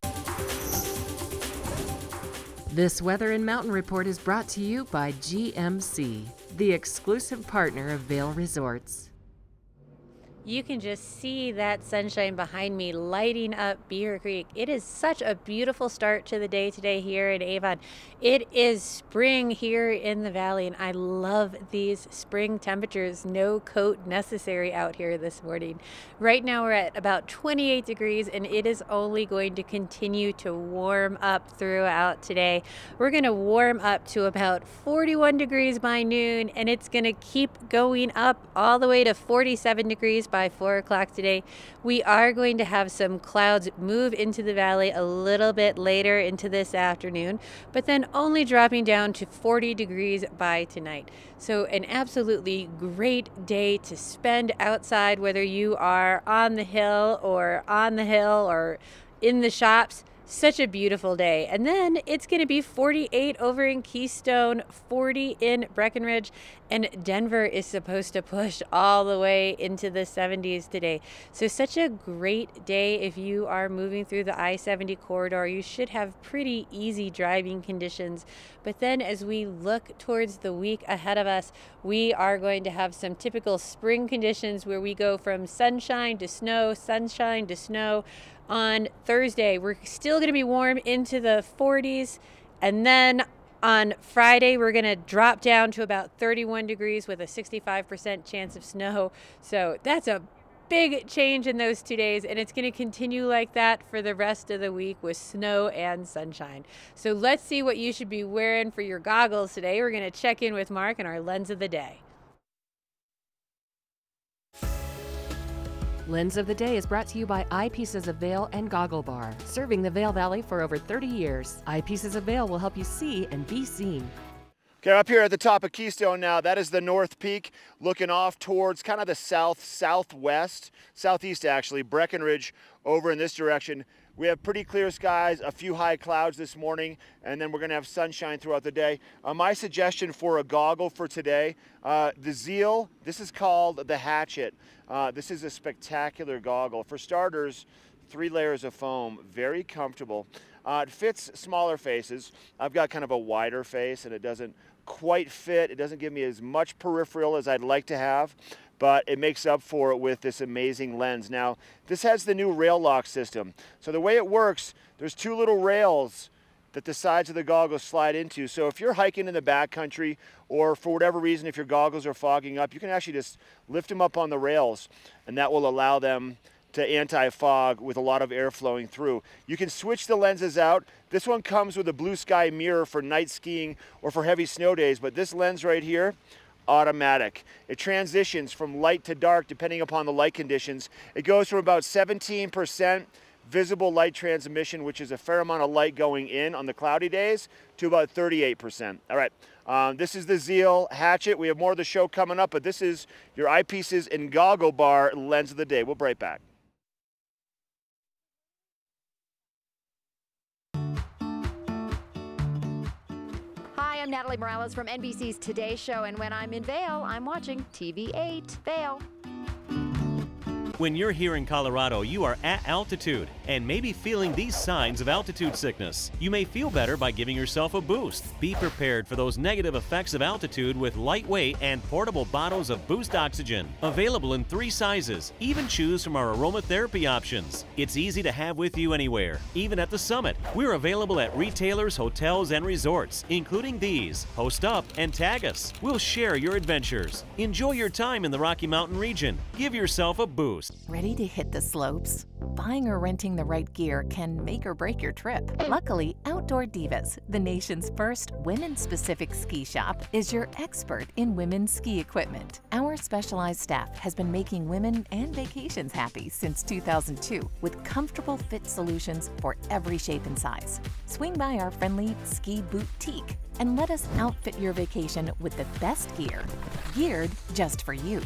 This Weather and Mountain Report is brought to you by GMC, the exclusive partner of Vail Resorts. You can just see that sunshine behind me lighting up Beaver Creek. It is such a beautiful start to the day today here in Avon. It is spring here in the valley, and I love these spring temperatures. No coat necessary out here this morning. Right now we're at about 28 degrees, and it is only going to continue to warm up throughout today. We're going to warm up to about 41 degrees by noon, and it's going to keep going up all the way to 47 degrees by 4 o'clock today. We are going to have some clouds move into the valley a little bit later into this afternoon, but then only dropping down to 40 degrees by tonight. So an absolutely great day to spend outside, whether you are on the hill or in the shops. Such a beautiful day. And then it's going to be 48 over in Keystone, 40 in Breckenridge, and Denver is supposed to push all the way into the 70s today. So such a great day if you are moving through the I-70 corridor. You should have pretty easy driving conditions. But then as we look towards the week ahead of us, we are going to have some typical spring conditions where we go from sunshine to snow, sunshine to snow. On Thursday, we're still going to be warm into the 40s, and then on Friday, we're going to drop down to about 31 degrees with a 65% chance of snow. So that's a big change in those 2 days, and it's going to continue like that for the rest of the week with snow and sunshine. So let's see what you should be wearing for your goggles today. We're going to check in with Mark and our lens of the day. Lens of the Day is brought to you by Eyepieces of Vail and Goggle Bar, serving the Vail Valley for over 30 years. Eyepieces of Vail will help you see and be seen. Okay, up here at the top of Keystone now, that is the North Peak, looking off towards kind of the southwest, southeast actually, Breckenridge over in this direction. We have pretty clear skies, a few high clouds this morning, and then we're going to have sunshine throughout the day. My suggestion for a goggle for today, the Zeal, this is called the Hatchet. This is a spectacular goggle. For starters, 3 layers of foam, very comfortable. It fits smaller faces. I've got kind of a wider face and it doesn't quite fit. It doesn't give me as much peripheral as I'd like to have, but it makes up for it with this amazing lens. Now, this has the new rail lock system. So the way it works, there's 2 little rails that the sides of the goggles slide into. So if you're hiking in the backcountry, or for whatever reason, if your goggles are fogging up, you can actually just lift them up on the rails, and that will allow them to anti-fog with a lot of air flowing through. You can switch the lenses out. This one comes with a blue sky mirror for night skiing or for heavy snow days, but this lens right here, automatic. It transitions from light to dark depending upon the light conditions. It goes from about 17% visible light transmission, which is a fair amount of light going in on the cloudy days, to about 38%. All right, this is the Zeal Hatchet. We have more of the show coming up, but this is your eyepieces and goggle bar lens of the day. We'll be right back. Hi, I'm Natalie Morales from NBC's Today Show, and when I'm in Vail, I'm watching TV8 Vail. When you're here in Colorado, you are at altitude and may be feeling these signs of altitude sickness. You may feel better by giving yourself a boost. Be prepared for those negative effects of altitude with lightweight and portable bottles of Boost Oxygen. Available in 3 sizes. Even choose from our aromatherapy options. It's easy to have with you anywhere, even at the summit. We're available at retailers, hotels, and resorts, including these. Post up and tag us. We'll share your adventures. Enjoy your time in the Rocky Mountain region. Give yourself a boost. Ready to hit the slopes? Buying or renting the right gear can make or break your trip. Luckily, Outdoor Divas, the nation's first women-specific ski shop, is your expert in women's ski equipment. Our specialized staff has been making women and vacations happy since 2002 with comfortable fit solutions for every shape and size. Swing by our friendly ski boutique and let us outfit your vacation with the best gear, geared just for you.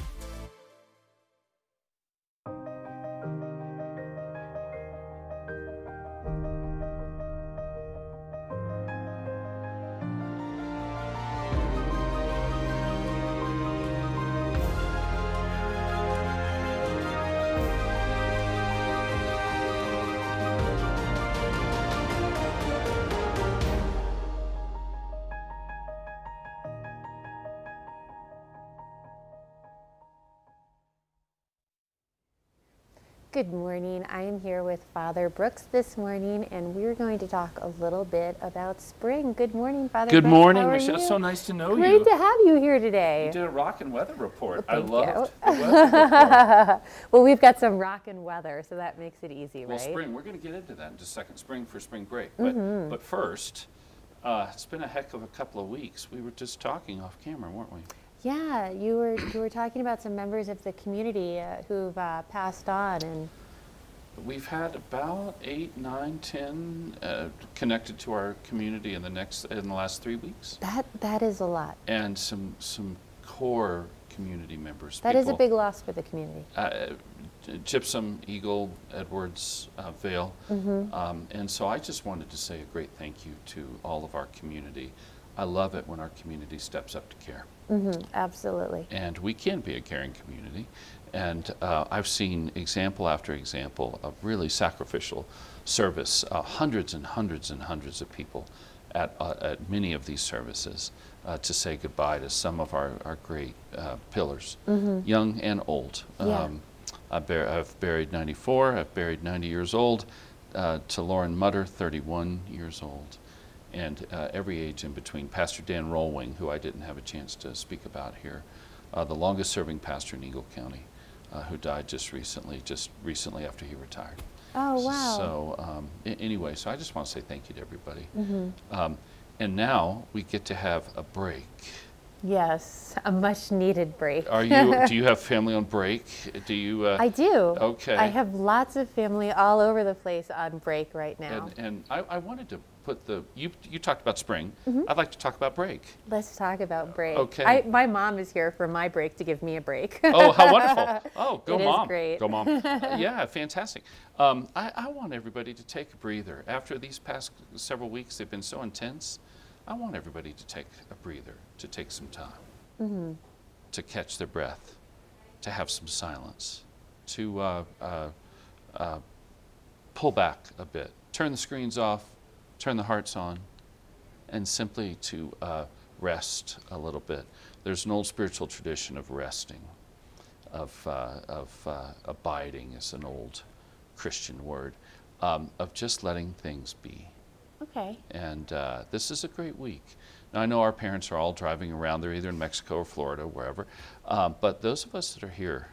Good morning. I am here with Father Brooks this morning, and we're going to talk a little bit about spring. Good morning, Father Good Brooks. morning, How are Michelle. you? So nice to know you. Great to have you here today. You did a rock and weather report. Well, I loved thank the weather report. Well, we've got some rockin' weather, so that makes it easy, right? Well, spring, we're going to get into that in just a second, spring for spring break. But first, it's been a heck of a couple of weeks. We were just talking off camera, weren't we? Yeah, you were talking about some members of the community who've passed on, and We've had about 8, 9, 10 connected to our community in the last 3 weeks. that is a lot. And some core community members. That is a big loss for the community. Gypsum, Eagle, Edwards, Vail. And so I just wanted to say a great thank you to all of our community. I love it when our community steps up to care. Absolutely. And we can be a caring community. And I've seen example after example of really sacrificial service, hundreds and hundreds and hundreds of people at many of these services to say goodbye to some of our great pillars, young and old. I've buried 94, I've buried 90 years old, to Lauren Mutter, 31 years old, and every age in between. Pastor Dan Rollwing, who I didn't have a chance to speak about here, the longest serving pastor in Eagle County, who died just recently after he retired. Oh, wow. So anyway, so I just want to say thank you to everybody. And now we get to have a break. Yes, a much needed break. Do you have family on break? Do you? I do. Okay. I have lots of family all over the place on break right now. And I wanted to put the, you talked about spring. I'd like to talk about break. Let's talk about break. Okay. My mom is here for my break to give me a break. Oh, how wonderful. Oh, go mom. It is great. Go mom. Yeah, fantastic. I want everybody to take a breather. After these past several weeks, they've been so intense. I want everybody to take a breather, to take some time, to catch their breath, to have some silence, to pull back a bit, turn the screens off, turn the hearts on, and simply to rest a little bit. There's an old spiritual tradition of resting, of abiding is an old Christian word, of just letting things be. Okay. And this is a great week. Now, I know our parents are all driving around. They're either in Mexico or Florida, wherever. But those of us that are here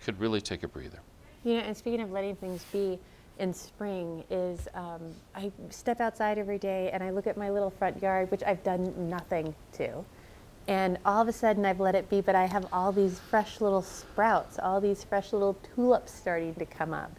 could really take a breather. You know, and speaking of letting things be, in spring is I step outside every day and I look at my little front yard, which I've done nothing to. And all of a sudden I've let it be, but I have all these fresh little sprouts, all these fresh little tulips starting to come up.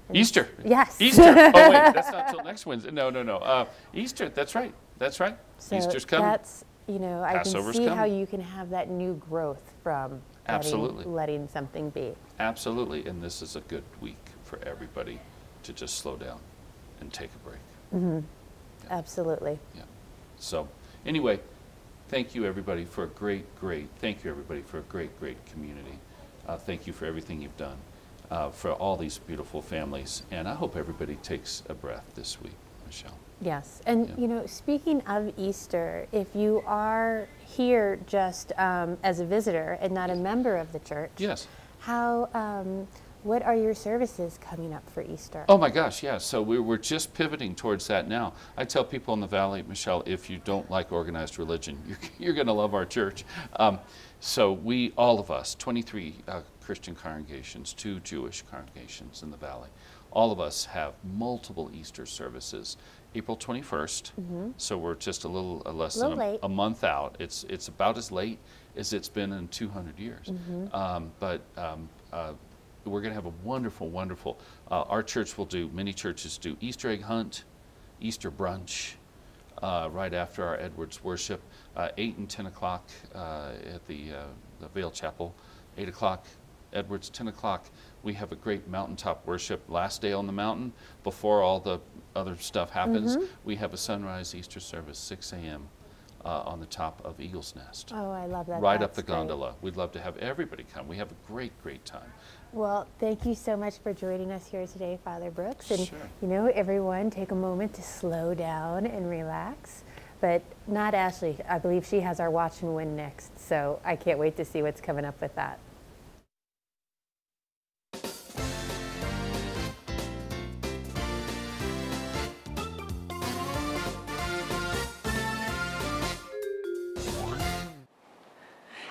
And Easter. Yes. Easter. Oh, wait, that's not till next Wednesday. No. Easter, that's right. That's right. So Easter's coming. That's, you know, I Passover's can see coming. how you can have that new growth from letting something be. Absolutely. And this is a good week for everybody to just slow down and take a break. Yeah. Absolutely. Yeah. So anyway, thank you everybody for a great community. Thank you for everything you've done for all these beautiful families. And I hope everybody takes a breath this week, Michelle. Yes. And, you know, speaking of Easter, if you are here just as a visitor and not a member of the church, what are your services coming up for Easter? Oh my gosh, yeah. So we're just pivoting towards that now. I tell people in the Valley, Michelle, if you don't like organized religion, you're going to love our church. So we, all of us, 23 Christian congregations, 2 Jewish congregations in the Valley, all of us have multiple Easter services. April 21st, so we're just a little less than a month out. It's about as late as it's been in 200 years. We're going to have a wonderful, our church will do, many churches do Easter egg hunt, Easter brunch, right after our Edwards worship, 8 and 10 o'clock at the Vale Chapel, 8 o'clock Edwards, 10 o'clock. We have a great mountaintop worship last day on the mountain before all the other stuff happens. We have a sunrise Easter service, 6 a.m. On the top of Eagle's Nest. Oh, I love that. Right up the gondola. We'd love to have everybody come. We have a great time. Well, thank you so much for joining us here today, Father Brooks. And, you know, everyone take a moment to slow down and relax. But not Ashley. I believe she has our Watch and Win next. So I can't wait to see what's coming up with that.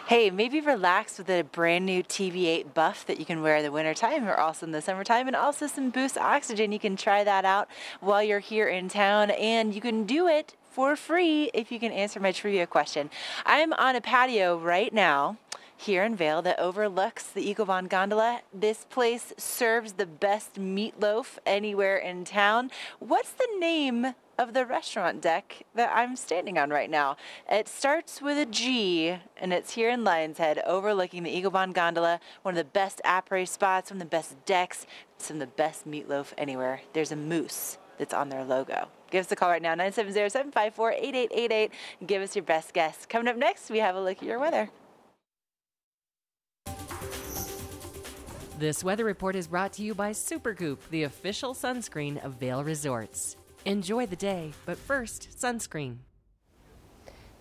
Hey, maybe relax with a brand new TV8 buff that you can wear in the wintertime or also in the summertime, and also some Boost Oxygen. You can try that out while you're here in town, and you can do it for free if you can answer my trivia question. I'm on a patio right now here in Vail that overlooks the Eagle Von Gondola. This place serves the best meatloaf anywhere in town. What's the name of the restaurant deck that I'm standing on right now? It starts with a G, and it's here in Lion's Head, overlooking the Eagle Von Gondola, one of the best après spots, one of the best decks, some of the best meatloaf anywhere. There's a moose that's on their logo. Give us a call right now, 970-754-8888, and give us your best guess. Coming up next, we have a look at your weather. This weather report is brought to you by Supergoop, the official sunscreen of Vail Resorts. Enjoy the day, but first, sunscreen.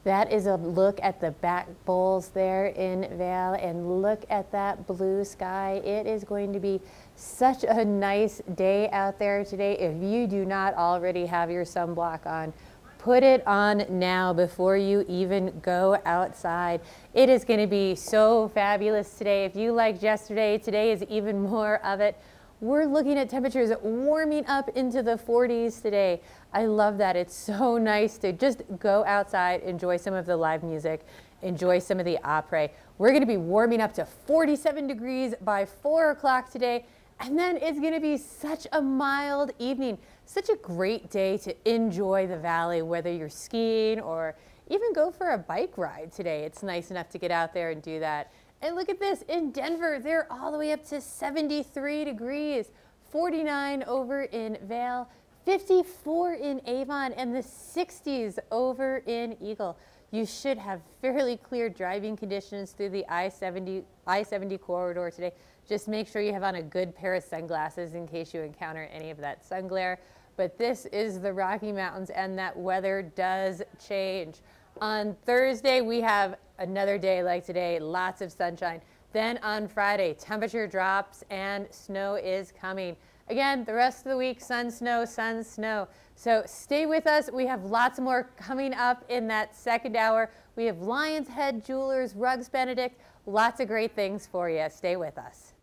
That is a look at the back bowls there in Vail, and look at that blue sky. It is going to be such a nice day out there today. If you do not already have your sunblock on, put it on now before you even go outside. It is going to be so fabulous today. If you liked yesterday, today is even more of it. We're looking at temperatures warming up into the 40s today. I love that. It's so nice to just go outside, enjoy some of the live music, enjoy some of the après. We're going to be warming up to 47 degrees by 4 o'clock today. And then it's going to be such a mild evening, such a great day to enjoy the valley, whether you're skiing or even go for a bike ride today. It's nice enough to get out there and do that. And look at this, in Denver, they're all the way up to 73 degrees, 49 over in Vail, 54 in Avon, and the 60s over in Eagle. You should have fairly clear driving conditions through the I-70 corridor today. Just make sure you have on a good pair of sunglasses in case you encounter any of that sun glare. But this is the Rocky Mountains, and that weather does change. On Thursday, we have another day like today, lots of sunshine. Then on Friday, temperature drops and snow is coming. Again, the rest of the week, sun, snow, sun, snow. So stay with us. We have lots more coming up in that second hour. We have Lion's Head Jewelers, Rugs Benedict, lots of great things for you. Stay with us.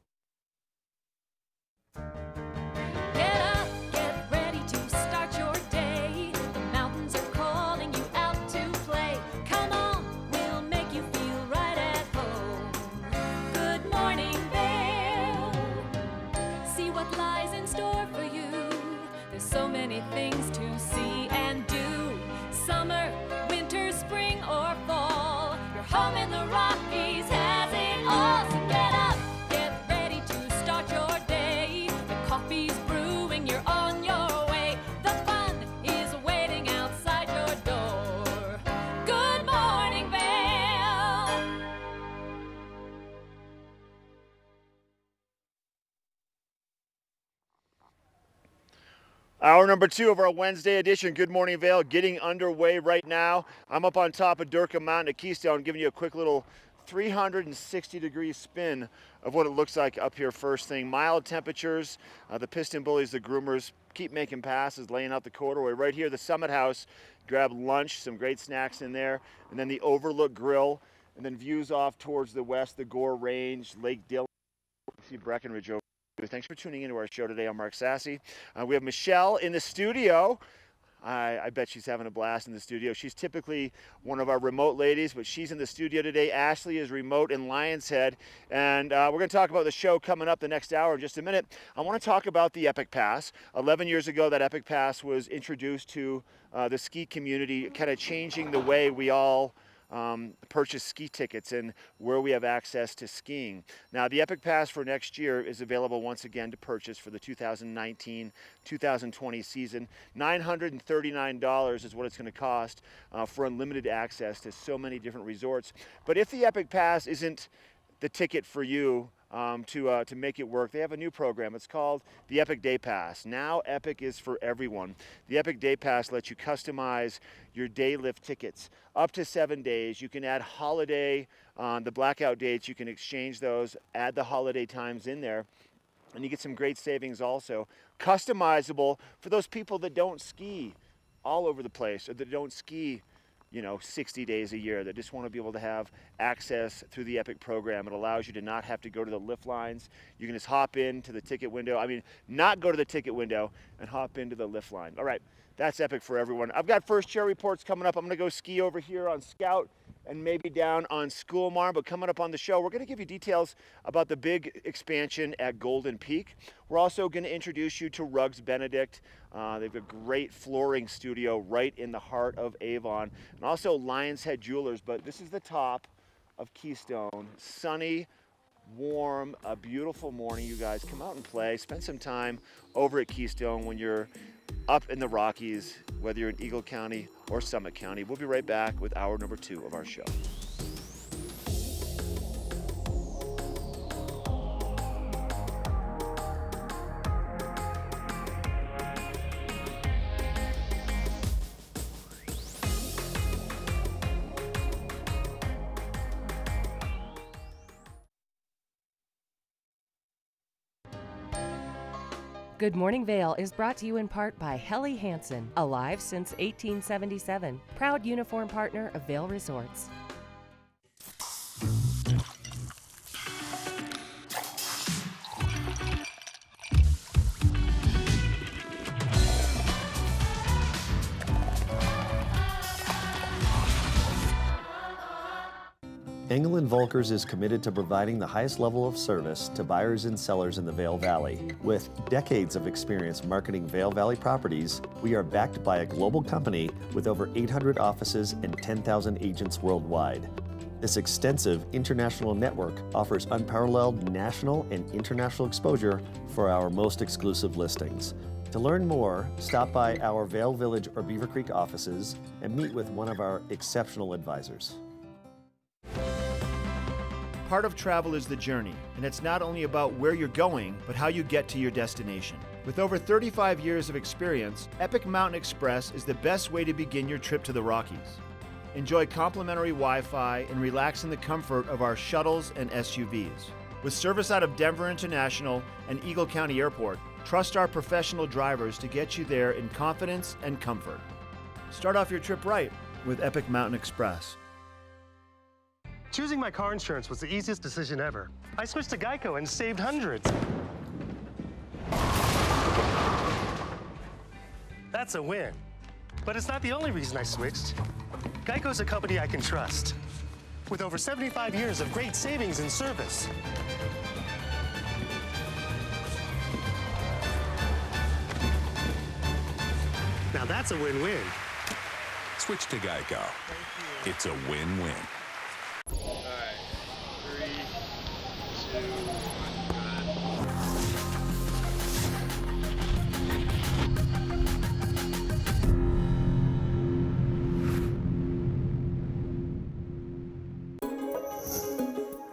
Get up, get ready to start your day. The mountains are calling you out to play. Come on, we'll make you feel right at home. Good morning, Vail. See what lies in store for you. There's so many things to see and do. Summer, winter, spring, or fall. Your home in the Rockies has it all. So get up, get ready to start your day. The coffee's brewing, you're on your way. The fun is waiting outside your door. Good morning, Vail. Hour number 2 of our Wednesday edition, Good Morning Vail, getting underway right now. I'm up on top of Durka Mountain at Keystone, giving you a quick little 360-degree spin of what it looks like up here first thing. Mild temperatures, the piston bullies, the groomers, keep making passes, laying out the corduroy. Right here, the Summit House, grab lunch, some great snacks in there, and then the Overlook Grill, and then views off towards the west, the Gore Range, Lake Dillon. See Breckenridge over. Thanks for tuning into our show today. I'm Mark Sassy. We have Michelle in the studio. I bet she's having a blast in the studio. She's typically one of our remote ladies, but she's in the studio today. Ashley is remote in Lion's Head, and we're going to talk about the show coming up the next hour in just a minute. I want to talk about the Epic Pass. 11 years ago, that Epic Pass was introduced to the ski community, kind of changing the way we all purchase ski tickets and where we have access to skiing. Now, the Epic Pass for next year is available once again to purchase for the 2019-2020 season. $939 is what it's going to cost for unlimited access to so many different resorts. But if the Epic Pass isn't the ticket for you to make it work, they have a new program. It's called the Epic Day Pass. Now Epic is for everyone. The Epic Day Pass lets you customize your day lift tickets up to 7 days. You can add holiday, the blackout dates, you can exchange those, add the holiday times in there, and you get some great savings also. Customizable for those people that don't ski all over the place, or that don't ski 60 days a year, that just want to be able to have access through the Epic program. It allows you to not have to go to the lift lines. You can just hop into the ticket window. Not go to the ticket window and hop into the lift line. All right, that's Epic for everyone. I've got first chair reports coming up. I'm going to go ski over here on Scout and maybe down on Schoolmarm, but coming up on the show, we're going to give you details about the big expansion at Golden Peak. We're also going to introduce you to Rugs Benedict. They've a great flooring studio right in the heart of Avon, and also Lion's Head Jewelers. But this is the top of Keystone. Sunny, warm, a beautiful morning. You guys come out and play. Spend some time over at Keystone when you're up in the Rockies, whether you're in Eagle County or Summit County. We'll be right back with hour number 2 of our show. Good Morning Vail is brought to you in part by Helly Hansen, alive since 1877, proud uniform partner of Vail Resorts. Engel & Volkers is committed to providing the highest level of service to buyers and sellers in the Vail Valley. With decades of experience marketing Vail Valley properties, we are backed by a global company with over 800 offices and 10,000 agents worldwide. This extensive international network offers unparalleled national and international exposure for our most exclusive listings. To learn more, stop by our Vail Village or Beaver Creek offices and meet with one of our exceptional advisors. Part of travel is the journey, and it's not only about where you're going, but how you get to your destination. With over 35 years of experience, Epic Mountain Express is the best way to begin your trip to the Rockies. Enjoy complimentary Wi-Fi and relax in the comfort of our shuttles and SUVs. With service out of Denver International and Eagle County Airport, trust our professional drivers to get you there in confidence and comfort. Start off your trip right with Epic Mountain Express. Choosing my car insurance was the easiest decision ever. I switched to Geico and saved hundreds. That's a win. But it's not the only reason I switched. Geico's a company I can trust, with over 75 years of great savings and service. Now that's a win-win. Switch to Geico. It's a win-win.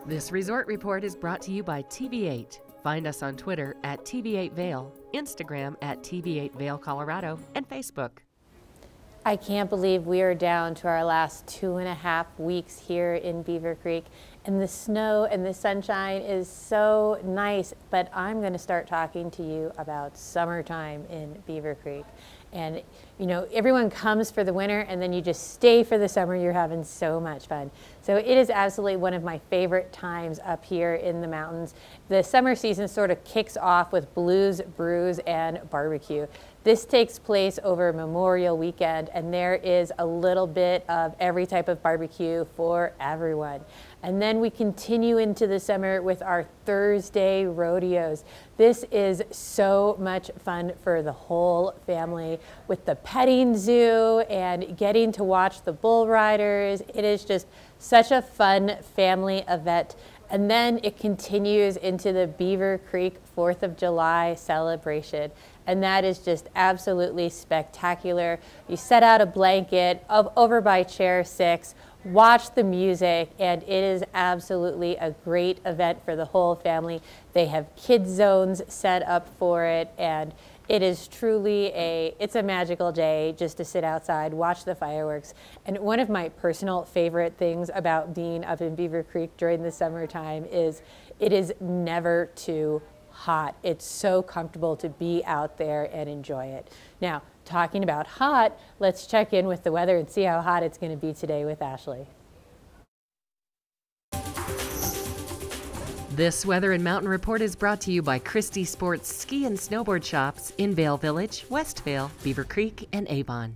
This resort report is brought to you by TV8. Find us on Twitter at TV8 Vail, Instagram at TV8 Vail, Colorado, and Facebook. I can't believe we are down to our last 2.5 weeks here in Beaver Creek, and the snow and the sunshine is so nice, but I'm going to start talking to you about summertime in Beaver Creek. And you know, everyone comes for the winter and then you just stay for the summer. You're having so much fun. So it is absolutely one of my favorite times up here in the mountains. The summer season sort of kicks off with Blues, Brews, and Barbecue. This takes place over Memorial Weekend, and there is a little bit of every type of barbecue for everyone. And then we continue into the summer with our Thursday rodeos. This is so much fun for the whole family with the petting zoo and getting to watch the bull riders. It is just such a fun family event. And then it continues into the Beaver Creek 4th of July celebration. And that is just absolutely spectacular. You set out a blanket over by chair 6, watch the music, and it is absolutely a great event for the whole family. They have kids zones set up for it, and it is truly it's a magical day just to sit outside, watch the fireworks. And one of my personal favorite things about being up in Beaver Creek during the summertime is it is never too hot. It's so comfortable to be out there and enjoy it. Now, talking about hot, let's check in with the weather and see how hot it's going to be today with Ashley. This Weather and Mountain Report is brought to you by Christie Sports Ski and Snowboard Shops in Vail Village, West Vail, Beaver Creek, and Avon.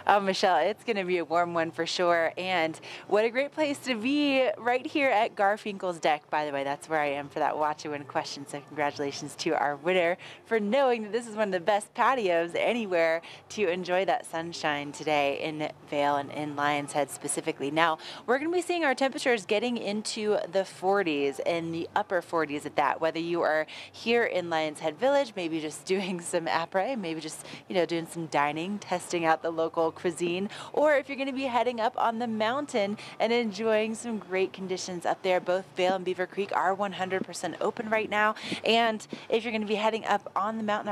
Oh, Michelle, it's going to be a warm one for sure. And what a great place to be right here at Garfinkel's Deck. By the way, that's where I am for that Watch and Win question. So congratulations to our winner for knowing that this is one of the best patios anywhere to enjoy that sunshine today in Vail and in Lions Head specifically. Now, we're going to be seeing our temperatures getting into the 40s and the upper 40s at that, whether you are here in Lions Head Village, maybe just doing some après, maybe just, you know, doing some dining, testing out the local cuisine, or if you're going to be heading up on the mountain and enjoying some great conditions up there. Both Vail and Beaver Creek are 100% open right now, and if you're going to be heading up on the mountain,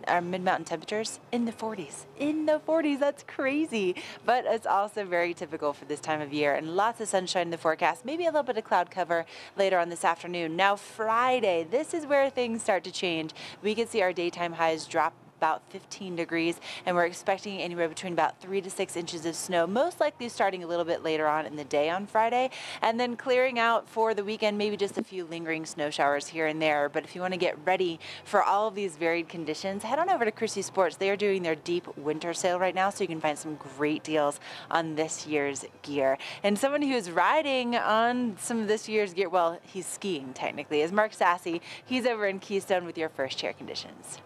our mid-mountain temperatures in the 40s. In the 40s, that's crazy, but it's also very typical for this time of year, and lots of sunshine in the forecast, maybe a little bit of cloud cover later on this afternoon. Now Friday, this is where things start to change. We can see our daytime highs drop about 15 degrees, and we're expecting anywhere between about 3 to 6 inches of snow, most likely starting a little bit later on in the day on Friday, and then clearing out for the weekend, maybe just a few lingering snow showers here and there. But if you want to get ready for all of these varied conditions, head on over to Christie Sports. They are doing their deep winter sale right now, so you can find some great deals on this year's gear. And someone who's riding on some of this year's gear, well, he's skiing technically, is Mark Sassy. He's over in Keystone with your first chair conditions.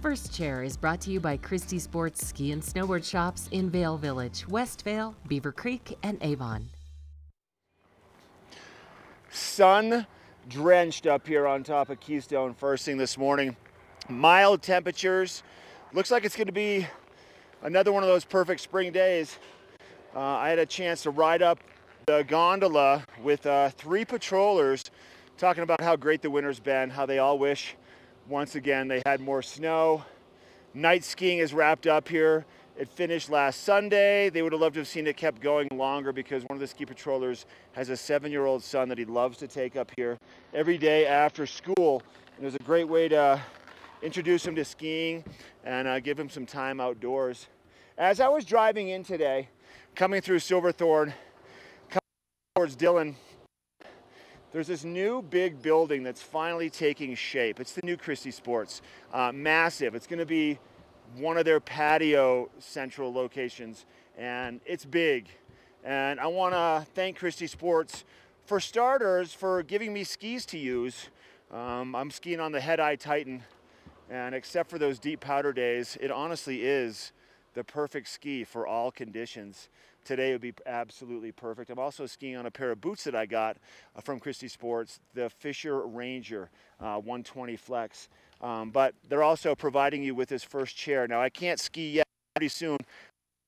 First Chair is brought to you by Christie Sports Ski and Snowboard Shops in Vail Village, West Vail, Beaver Creek, and Avon. Sun drenched up here on top of Keystone first thing this morning. Mild temperatures. Looks like it's going to be another one of those perfect spring days. I had a chance to ride up the gondola with 3 patrollers talking about how great the winter's been, how they all wish once again they had more snow. Night skiing is wrapped up here. It finished last Sunday. They would have loved to have seen it kept going longer because one of the ski patrollers has a 7-year-old son that he loves to take up here every day after school. And it was a great way to introduce him to skiing and give him some time outdoors. As I was driving in today, coming through Silverthorne, coming towards Dillon, there's this new big building that's finally taking shape. It's the new Christie Sports. Massive. It's going to be one of their patio central locations, and it's big. And I want to thank Christie Sports, for starters, for giving me skis to use. I'm skiing on the Head-Eye Titan, and except for those deep powder days, it honestly is the perfect ski for all conditions. Today would be absolutely perfect. I'm also skiing on a pair of boots that I got from Christie Sports, the Fisher Ranger 120 Flex. But they're also providing you with this first chair. Now, I can't ski yet, pretty soon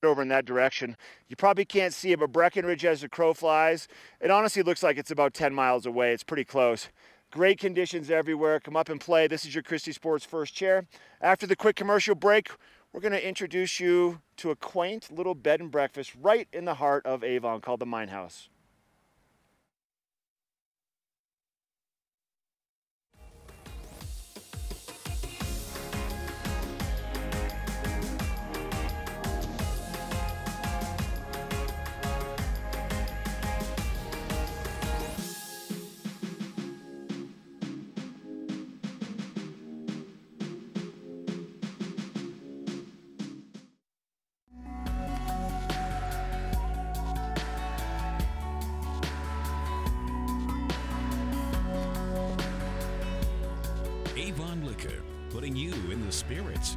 over in that direction. You probably can't see it, but Breckenridge as the crow flies. It honestly looks like it's about 10 miles away. It's pretty close. Great conditions everywhere. Come up and play. This is your Christie Sports first chair. After the quick commercial break, we're going to introduce you to a quaint little bed and breakfast right in the heart of Avon called the Mine House. Avon Liquor, putting you in the spirits.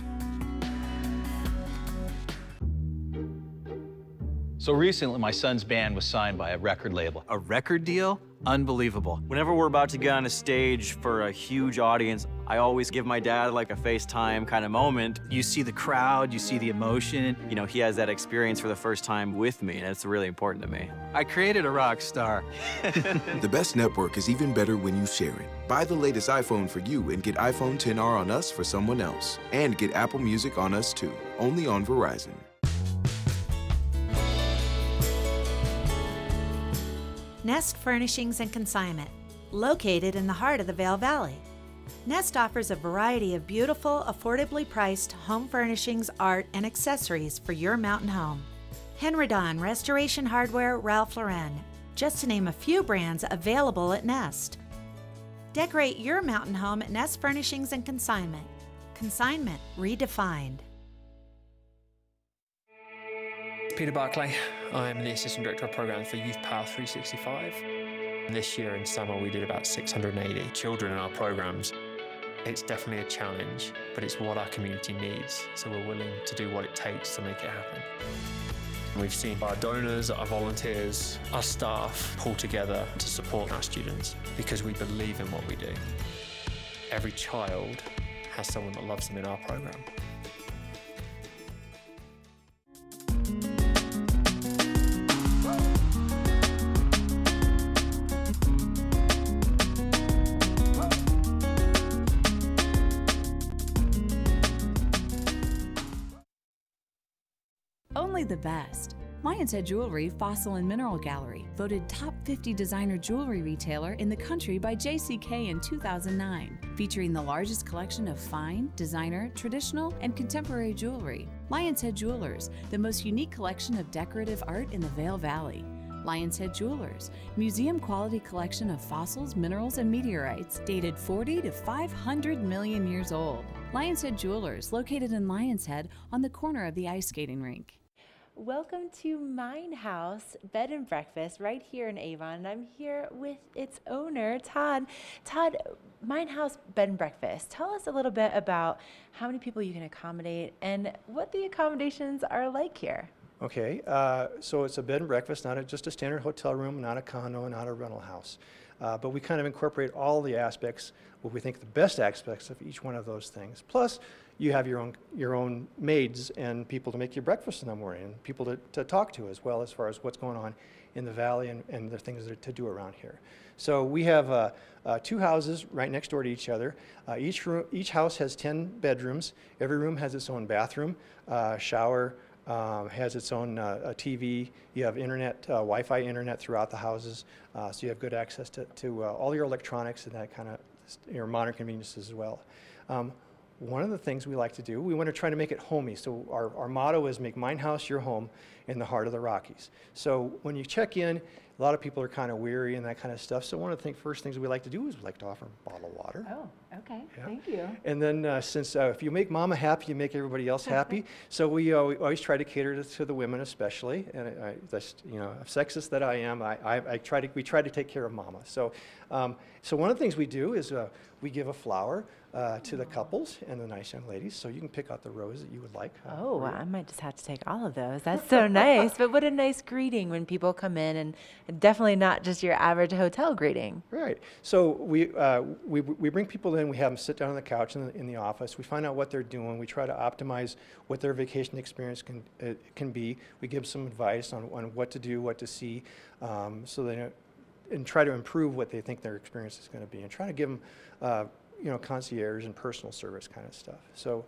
So recently, my son's band was signed by a record label. A record deal? Unbelievable. Whenever we're about to get on a stage for a huge audience, I always give my dad like a FaceTime kind of moment. You see the crowd, you see the emotion. You know, he has that experience for the first time with me, and it's really important to me. I created a rock star. The best network is even better when you share it. Buy the latest iPhone for you and get iPhone XR on us for someone else. And get Apple Music on us too, only on Verizon. Nest Furnishings and Consignment, located in the heart of the Vail Valley. Nest offers a variety of beautiful, affordably priced home furnishings, art, and accessories for your mountain home. Henredon, Restoration Hardware, Ralph Lauren, just to name a few brands available at Nest. Decorate your mountain home at Nest Furnishings and Consignment. Consignment redefined. Peter Barclay. I'm the Assistant Director of Programs for Youth Power 365. This year in summer we did about 680 children in our programs. It's definitely a challenge, but it's what our community needs, so we're willing to do what it takes to make it happen. We've seen our donors, our volunteers, our staff pull together to support our students because we believe in what we do. Every child has someone that loves them in our program. Only the best. Lion's Head Jewelry Fossil and Mineral Gallery, voted top 50 designer jewelry retailer in the country by JCK in 2009, featuring the largest collection of fine, designer, traditional, and contemporary jewelry. Lion's Head Jewelers, the most unique collection of decorative art in the Vail Valley. Lion's Head Jewelers, museum quality collection of fossils, minerals, and meteorites dated 40 to 500 million years old. Lion's Head Jewelers, located in Lion's Head on the corner of the ice skating rink. Welcome to Mine House Bed and Breakfast right here in Avon, and I'm here with its owner, Todd. Todd, Mine House Bed and Breakfast, tell us a little bit about how many people you can accommodate and what the accommodations are like here. Okay, so it's a bed and breakfast, not just a standard hotel room, not a condo, not a rental house. But we kind of incorporate all the aspects, what we think the best aspects of each one of those things. Plus, you have your own maids and people to make you breakfast in the morning, and people to talk to as well as far as what's going on in the valley and the things to do around here. So we have 2 houses right next door to each other. Each house has 10 bedrooms. Every room has its own bathroom, shower, has its own TV. You have internet, Wi-Fi internet throughout the houses, so you have good access to all your electronics and that kind of your modern conveniences as well. One of the things we like to do, we want to try to make it homey. So our motto is make Mine House your home in the heart of the Rockies. So when you check in, a lot of people are kind of weary and that kind of stuff. So one of the first things we like to do is we like to offer a bottle of water. Oh, okay. Yeah. Thank you. And then since if you make mama happy, you make everybody else happy. So we always try to cater to the women especially. And that's, you know, sexist that I am, we try to take care of mama. So so one of the things we do is we give a flower to the couples and the nice young ladies, so you can pick out the rose that you would like. Oh, I might just have to take all of those. That's so nice. But what a nice greeting when people come in, and definitely not just your average hotel greeting. Right. So we bring people in. We have them sit down on the couch in the office. We find out what they're doing. We try to optimize what their vacation experience can be. We give some advice on what to do, what to see, so they and try to improve what they think their experience is going to be, and try to give them you know, concierge and personal service kind of stuff. So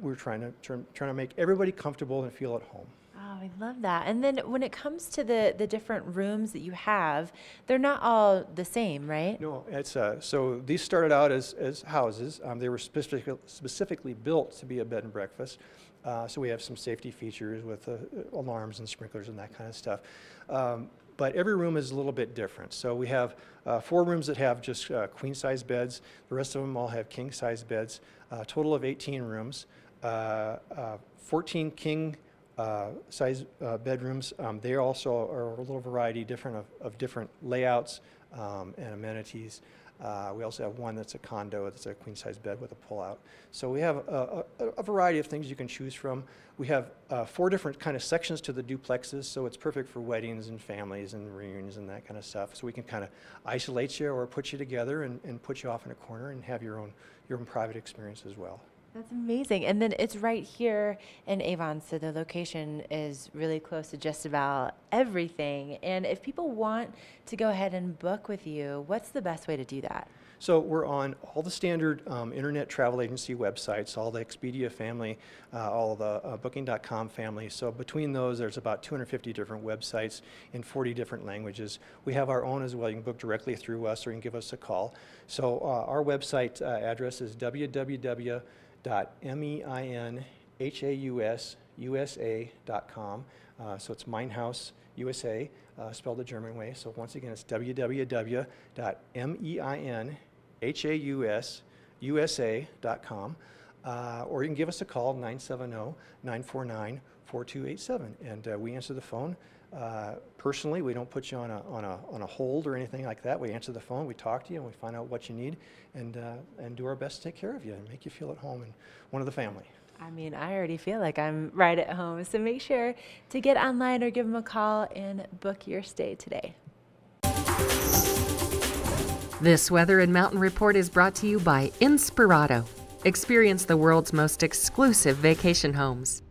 we're trying to make everybody comfortable and feel at home. Oh, I love that. And then when it comes to the different rooms that you have, they're not all the same, right? No, it's so these started out as houses. They were specifically built to be a bed and breakfast. So we have some safety features with alarms and sprinklers and that kind of stuff. But every room is a little bit different. So we have 4 rooms that have just queen-size beds. The rest of them all have king-size beds. Total of 18 rooms. 14 king-size bedrooms. They also are a little variety of different layouts and amenities. We also have one that's a condo, that's a queen-size bed with a pull-out. So we have a variety of things you can choose from. We have 4 different kind of sections to the duplexes, so it's perfect for weddings and families and reunions and that kind of stuff. So we can kind of isolate you or put you together and put you off in a corner and have your own private experience as well. That's amazing. And then it's right here in Avon, so the location is really close to just about everything. And if people want to go ahead and book with you, what's the best way to do that? So we're on all the standard internet travel agency websites, all the Expedia family, all the Booking.com family. So between those, there's about 250 different websites in 40 different languages. We have our own as well. You can book directly through us or you can give us a call. So our website address is www.meinhaususa.com. So it's Minehouse USA, spelled the German way. So once again, it's www.meinhaususa.com. Or you can give us a call, 970-949-4287. And we answer the phone. Personally, we don't put you on a hold or anything like that. We answer the phone, we talk to you, and we find out what you need, and do our best to take care of you and make you feel at home and one of the family. I mean, I already feel like I'm right at home. So make sure to get online or give them a call and book your stay today. This Weather and Mountain Report is brought to you by Inspirato. Experience the world's most exclusive vacation homes.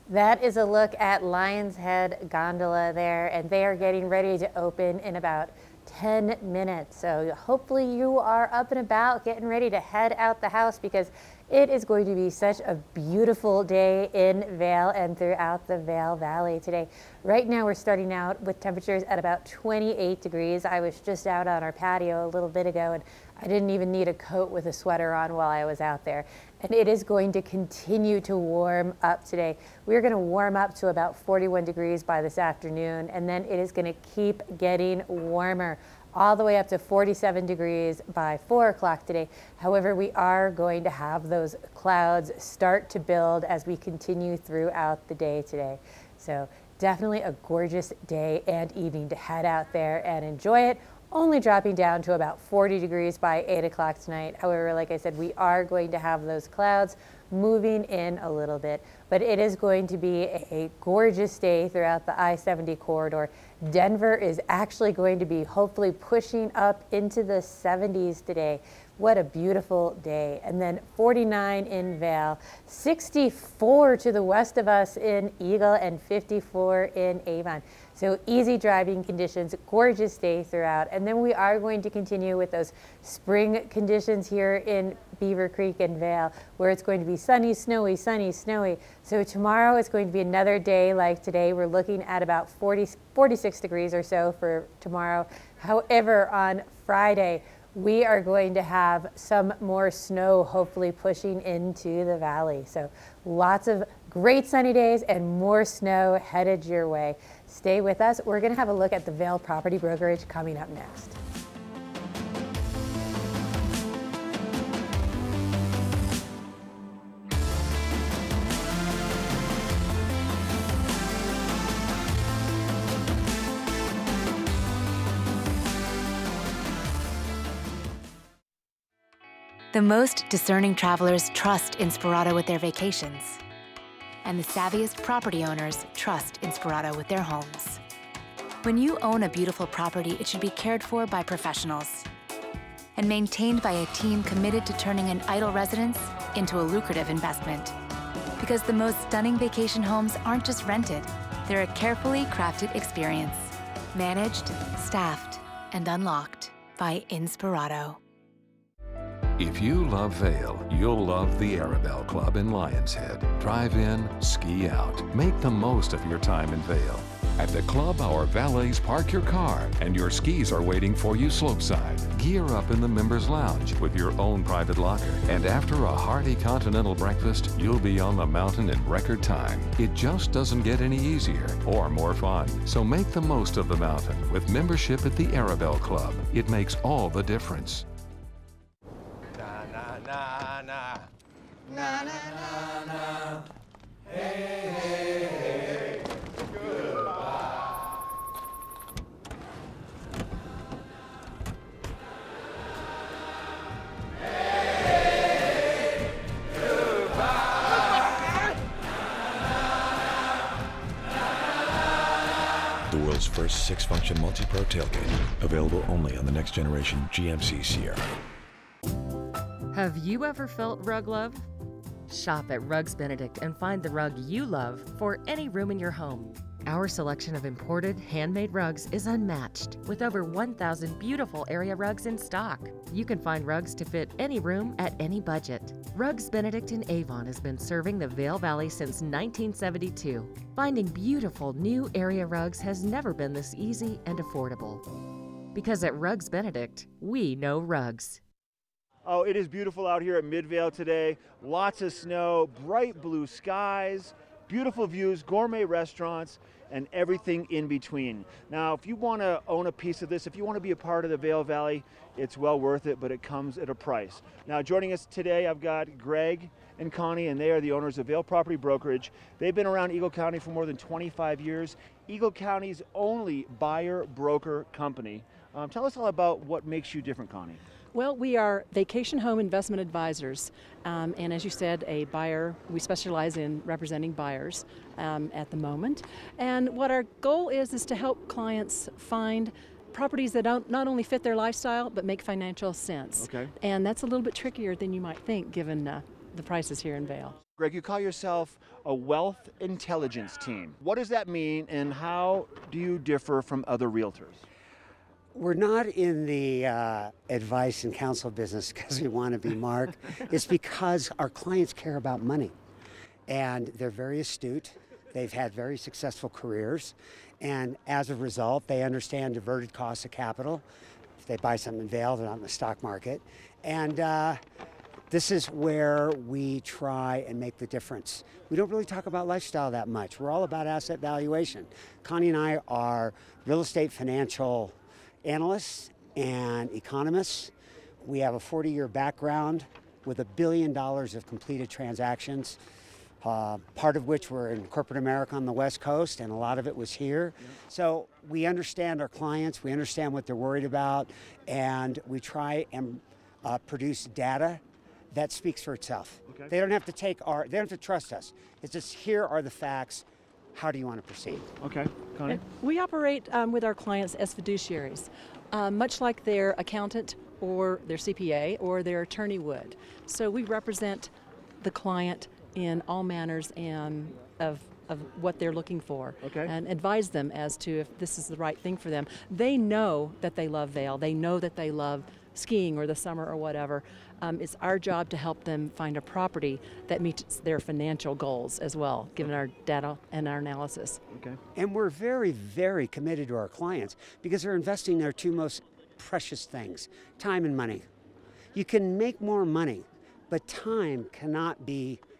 That is a look at Lion's Head Gondola there, and they are getting ready to open in about 10 minutes. So hopefully you are up and about, getting ready to head out the house, because It is going to be such a beautiful day in Vail and throughout the Vail Valley today. Right now we're starting out with temperatures at about 28 degrees. I was just out on our patio a little bit ago and I didn't even need a coat with a sweater on while I was out there. And it is going to continue to warm up today. We're going to warm up to about 41 degrees by this afternoon, and then it is going to keep getting warmer all the way up to 47 degrees by 4 o'clock today. However, we are going to have those clouds start to build as we continue throughout the day today. So definitely a gorgeous day and evening to head out there and enjoy it. Only dropping down to about 40 degrees by 8 o'clock tonight. However, like I said, we are going to have those clouds moving in a little bit, but it is going to be a gorgeous day throughout the I-70 corridor. Denver is actually going to be hopefully pushing up into the 70s today. What a beautiful day. And then 49 in Vail, 64 to the west of us in Eagle, and 54 in Avon. So easy driving conditions, gorgeous day throughout. And then we are going to continue with those spring conditions here in Beaver Creek and Vail, where it's going to be sunny, snowy, sunny, snowy. So tomorrow is going to be another day like today. We're looking at about 46 degrees or so for tomorrow. However, on Friday, we are going to have some more snow hopefully pushing into the valley. So lots of great sunny days and more snow headed your way. Stay with us. We're going to have a look at the Vail Property Brokerage coming up next. The most discerning travelers trust Inspirato with their vacations. And the savviest property owners trust Inspirato with their homes. When you own a beautiful property, it should be cared for by professionals and maintained by a team committed to turning an idle residence into a lucrative investment. Because the most stunning vacation homes aren't just rented, they're a carefully crafted experience. Managed, staffed, and unlocked by Inspirato. If you love Vail, you'll love the Arabelle Club in Lions Head. Drive in, ski out. Make the most of your time in Vail. At the club, our valets park your car and your skis are waiting for you slopeside. Gear up in the members' lounge with your own private locker. And after a hearty continental breakfast, you'll be on the mountain in record time. It just doesn't get any easier or more fun. So make the most of the mountain with membership at the Arabelle Club. It makes all the difference. Na na na na na. Hey, hey, hey. Goodbye. Hey, goodbye. The world's first 6-function multi-pro tailgate, available only on the next generation GMC Sierra. Have you ever felt rug love? Shop at Rugs Benedict and find the rug you love for any room in your home. Our selection of imported, handmade rugs is unmatched, with over 1,000 beautiful area rugs in stock. You can find rugs to fit any room at any budget. Rugs Benedict in Avon has been serving the Vail Valley since 1972. Finding beautiful new area rugs has never been this easy and affordable. Because at Rugs Benedict, we know rugs. Oh, it is beautiful out here at Midvale today. Lots of snow, bright blue skies, beautiful views, gourmet restaurants, and everything in between. Now, if you want to own a piece of this, if you want to be a part of the Vail Valley, it's well worth it, but it comes at a price. Now, joining us today, I've got Greg and Connie, and they are the owners of Vail Property Brokerage. They've been around Eagle County for more than 25 years. Eagle County's only buyer-broker company. Tell us all about what makes you different, Connie. Well, we are vacation home investment advisors, and as you said, a buyer. We specialize in representing buyers at the moment. And what our goal is to help clients find properties that don't not only fit their lifestyle, but make financial sense. Okay. And that's a little bit trickier than you might think, given the prices here in Vail. Greg, you call yourself a wealth intelligence team. What does that mean, and how do you differ from other realtors? We're not in the advice and counsel business because we want to be Mark. It's because our clients care about money. And they're very astute. They've had very successful careers. And as a result, they understand diverted costs of capital. If they buy something in Vail, they're not in the stock market. And this is where we try and make the difference. We don't really talk about lifestyle that much. We're all about asset valuation. Connie and I are real estate financial analysts and economists. We have a 40-year background with $1 billion of completed transactions, part of which were in corporate America on the West Coast, and a lot of it was here. Yeah. So we understand our clients, we understand what they're worried about, and we try and produce data that speaks for itself. Okay. They don't have to they don't have to trust us. It's just, here are the facts. How do you want to proceed? Okay, Connie? We operate with our clients as fiduciaries, much like their accountant or their CPA or their attorney would. So we represent the client in all manners and of what they're looking for, and advise them as to if this is the right thing for them. They know that they love Vail. They know that they love skiing or the summer or whatever. It's our job to help them find a property that meets their financial goals as well, given our data and our analysis. Okay. And we're very, very committed to our clients because they're investing their two most precious things, time and money. You can make more money, but time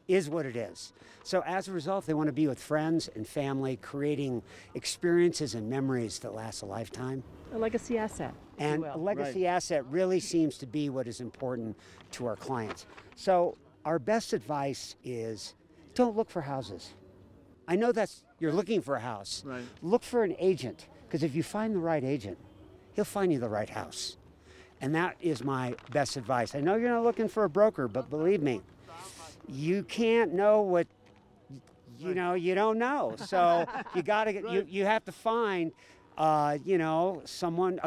is what it is. So as a result, they want to be with friends and family, creating experiences and memories that last a lifetime. A legacy asset. And a legacy asset really seems to be what is important to our clients. So our best advice is don't look for houses. I know you're looking for a house. Right. Look for an agent, because if you find the right agent, he'll find you the right house. And that is my best advice. I know you're not looking for a broker, but believe me, you can't know what you don't know. So you have to find a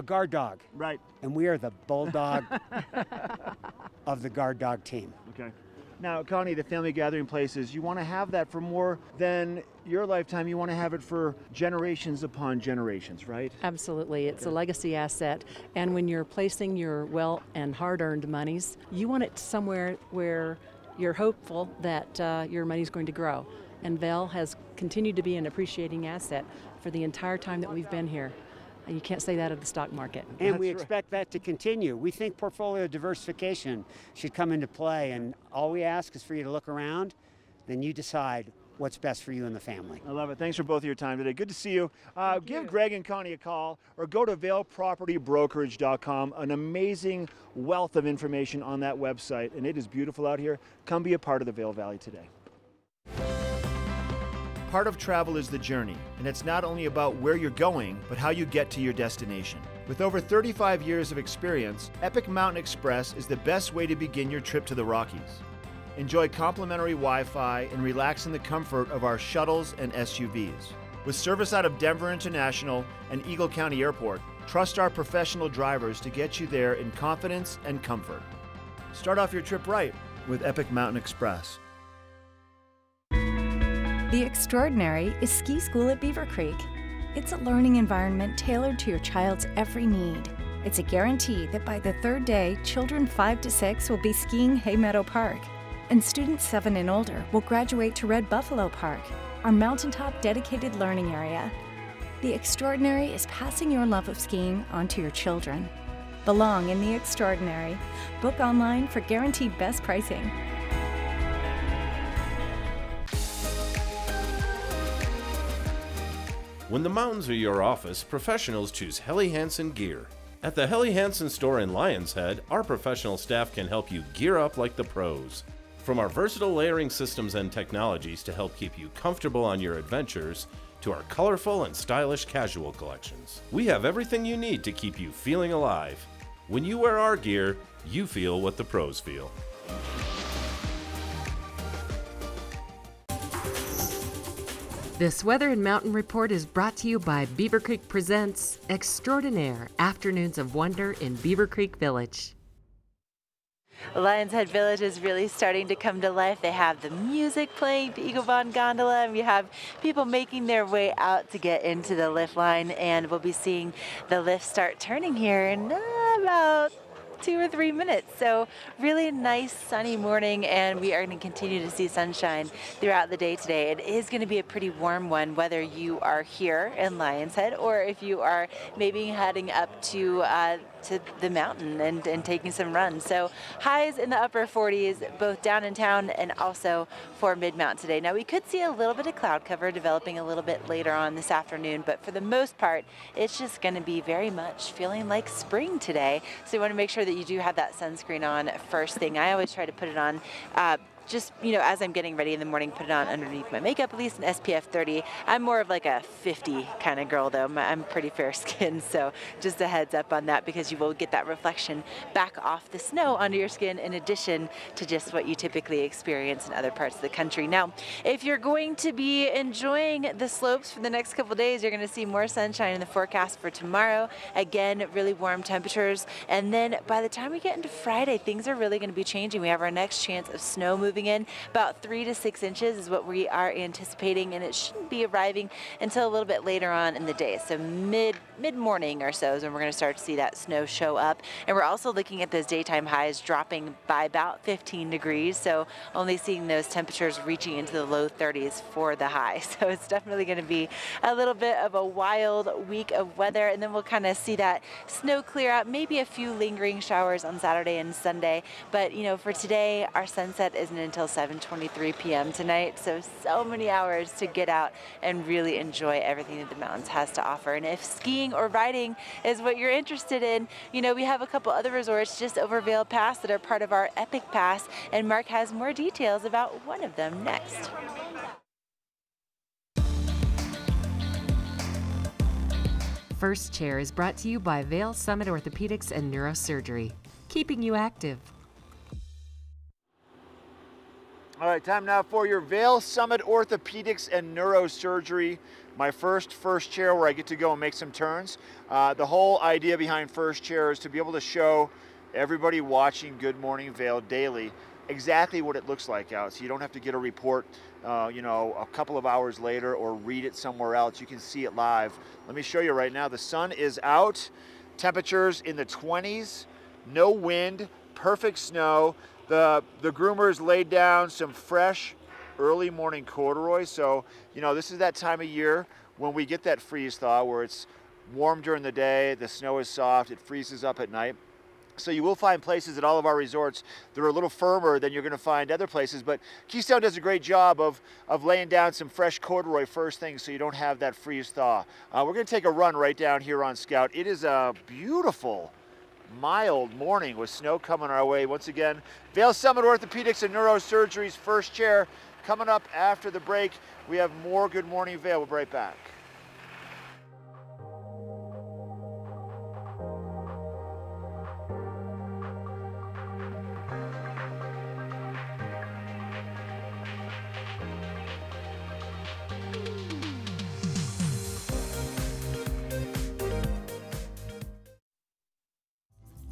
guard dog. Right. And we are the bulldog of the guard dog team. Okay. Now, Connie, the family gathering places, you want to have that for more than your lifetime. You want to have it for generations upon generations, right? Absolutely. It's a legacy asset. And when you're placing your well and hard-earned monies, you want it somewhere where you're hopeful that your money's going to grow. And Vail has continued to be an appreciating asset for the entire time that we've been here. And you can't say that of the stock market. And we expect that to continue. We think portfolio diversification should come into play, and all we ask is for you to look around, then you decide what's best for you and the family. I love it. Thanks for both of your time today. Good to see you. Give Greg and Connie a call or go to vailpropertybrokerage.com. An amazing wealth of information on that website, and it is beautiful out here. Come be a part of the Vail Valley today. Part of travel is the journey, and it's not only about where you're going, but how you get to your destination. With over 35 years of experience, Epic Mountain Express is the best way to begin your trip to the Rockies. Enjoy complimentary Wi-Fi and relax in the comfort of our shuttles and SUVs. With service out of Denver International and Eagle County Airport, trust our professional drivers to get you there in confidence and comfort. Start off your trip right with Epic Mountain Express. The Extraordinary is ski school at Beaver Creek. It's a learning environment tailored to your child's every need. It's a guarantee that by the third day, children 5 to 6 will be skiing Hay Meadow Park, and students 7 and older will graduate to Red Buffalo Park, our mountaintop dedicated learning area. The Extraordinary is passing your love of skiing on to your children. Belong in the Extraordinary. Book online for guaranteed best pricing. When the mountains are your office, professionals choose Helly Hansen gear. At the Helly Hansen store in Lions Head, our professional staff can help you gear up like the pros. From our versatile layering systems and technologies to help keep you comfortable on your adventures, to our colorful and stylish casual collections, we have everything you need to keep you feeling alive. When you wear our gear, you feel what the pros feel. This Weather and Mountain Report is brought to you by Beaver Creek Presents Extraordinaire Afternoons of Wonder in Beaver Creek Village. Lions Head Village is really starting to come to life. They have the music playing, the Eagle Bond Gondola, and we have people making their way out to get into the lift line, and we'll be seeing the lift start turning here in about 2 or 3 minutes. So really nice sunny morning, and we are going to continue to see sunshine throughout the day today. It is going to be a pretty warm one, whether you are here in Lions Head or if you are maybe heading up to the mountain and taking some runs. So highs in the upper 40s, both down in town and also for mid-mountain today. Now we could see a little bit of cloud cover developing a little bit later on this afternoon, but for the most part, it's just going to be very much feeling like spring today. So you want to make sure that you do have that sunscreen on first thing. I always try to put it on just, you know, as I'm getting ready in the morning, put it on underneath my makeup, at least an SPF 30. I'm more of like a 50 kind of girl, though. I'm pretty fair skinned, so just a heads up on that, because you will get that reflection back off the snow onto your skin, in addition to just what you typically experience in other parts of the country. Now, if you're going to be enjoying the slopes for the next couple days, you're going to see more sunshine in the forecast for tomorrow. Again, really warm temperatures. And then by the time we get into Friday, things are really going to be changing. We have our next chance of snow moving in. About 3 to 6 inches is what we are anticipating, and it shouldn't be arriving until a little bit later on in the day. So mid-morning or so is when we're going to start to see that snow show up. And we're also looking at those daytime highs dropping by about 15 degrees. So only seeing those temperatures reaching into the low 30s for the high. So it's definitely going to be a little bit of a wild week of weather. And then we'll kind of see that snow clear out, maybe a few lingering showers on Saturday and Sunday. But, you know, for today, our sunset isn't until 7:23 p.m. tonight. So many hours to get out and really enjoy everything that the mountains has to offer. And if skiing or riding is what you're interested in, you know, we have a couple other resorts just over Vail Pass that are part of our Epic Pass, and Mark has more details about one of them next. First Chair is brought to you by Vail Summit Orthopedics and Neurosurgery, keeping you active. All right, time now for your Vail Summit Orthopedics and Neurosurgery, my first chair where I get to go and make some turns. The whole idea behind First Chair is to be able to show everybody watching Good Morning Vail daily exactly what it looks like out, so you don't have to get a report you know, a couple of hours later or read it somewhere else. You can see it live. Let me show you right now. The sun is out, temperatures in the 20s, no wind, perfect snow. The groomers laid down some fresh early morning corduroy. So, you know, this is that time of year when we get that freeze thaw where it's warm during the day, the snow is soft, it freezes up at night. So you will find places at all of our resorts that are a little firmer than you're going to find other places, but Keystone does a great job of laying down some fresh corduroy first thing so you don't have that freeze thaw. We're going to take a run right down here on Scout. It is a beautiful, mild morning with snow coming our way. Once again, Vail Summit Orthopedics and Neurosurgery's First Chair. Coming up after the break, we have more Good Morning Vail. We'll be right back.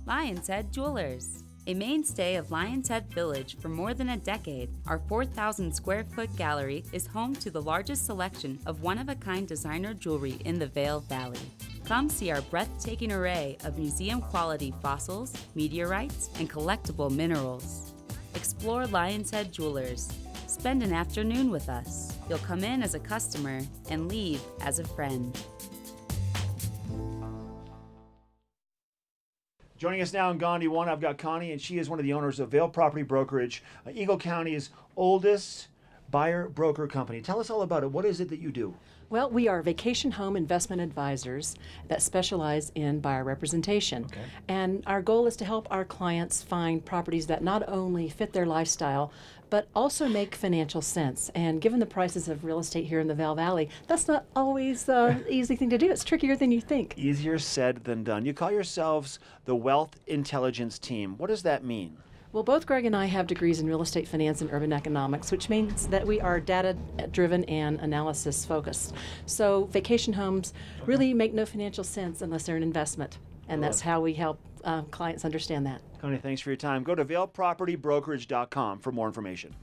Lions Head Jewelers. A mainstay of Lions Head Village for more than a decade, our 4,000 square foot gallery is home to the largest selection of one-of-a-kind designer jewelry in the Vail Valley. Come see our breathtaking array of museum-quality fossils, meteorites, and collectible minerals. Explore Lions Head Jewelers. Spend an afternoon with us. You'll come in as a customer and leave as a friend. Joining us now in Gandhi 1, I've got Connie, and she is one of the owners of Vail Property Brokerage, Eagle County's oldest buyer broker company. Tell us all about it. What is it that you do? Well, we are vacation home investment advisors that specialize in buyer representation. Okay. And our goal is to help our clients find properties that not only fit their lifestyle, but also make financial sense. And given the prices of real estate here in the Vail Valley, that's not always an easy thing to do. It's trickier than you think. Easier said than done. You call yourselves the Wealth Intelligence Team. What does that mean? Well, both Greg and I have degrees in real estate finance and urban economics, which means that we are data-driven and analysis-focused. So vacation homes really make no financial sense unless they're an investment. And that's how we help clients understand that. Connie, thanks for your time. Go to vailpropertybrokerage.com for more information.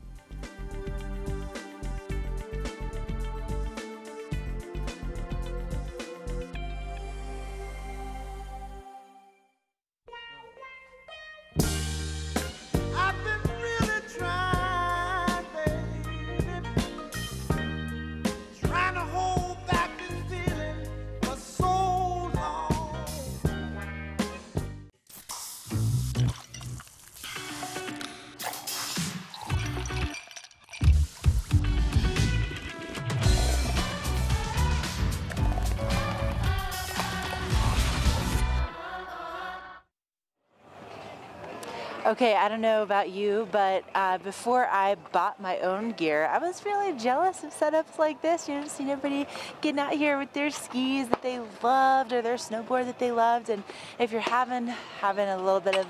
Okay, I don't know about you, but before I bought my own gear, I was really jealous of setups like this. You know, seeing everybody getting out here with their skis that they loved or their snowboard that they loved. And if you're having a little bit of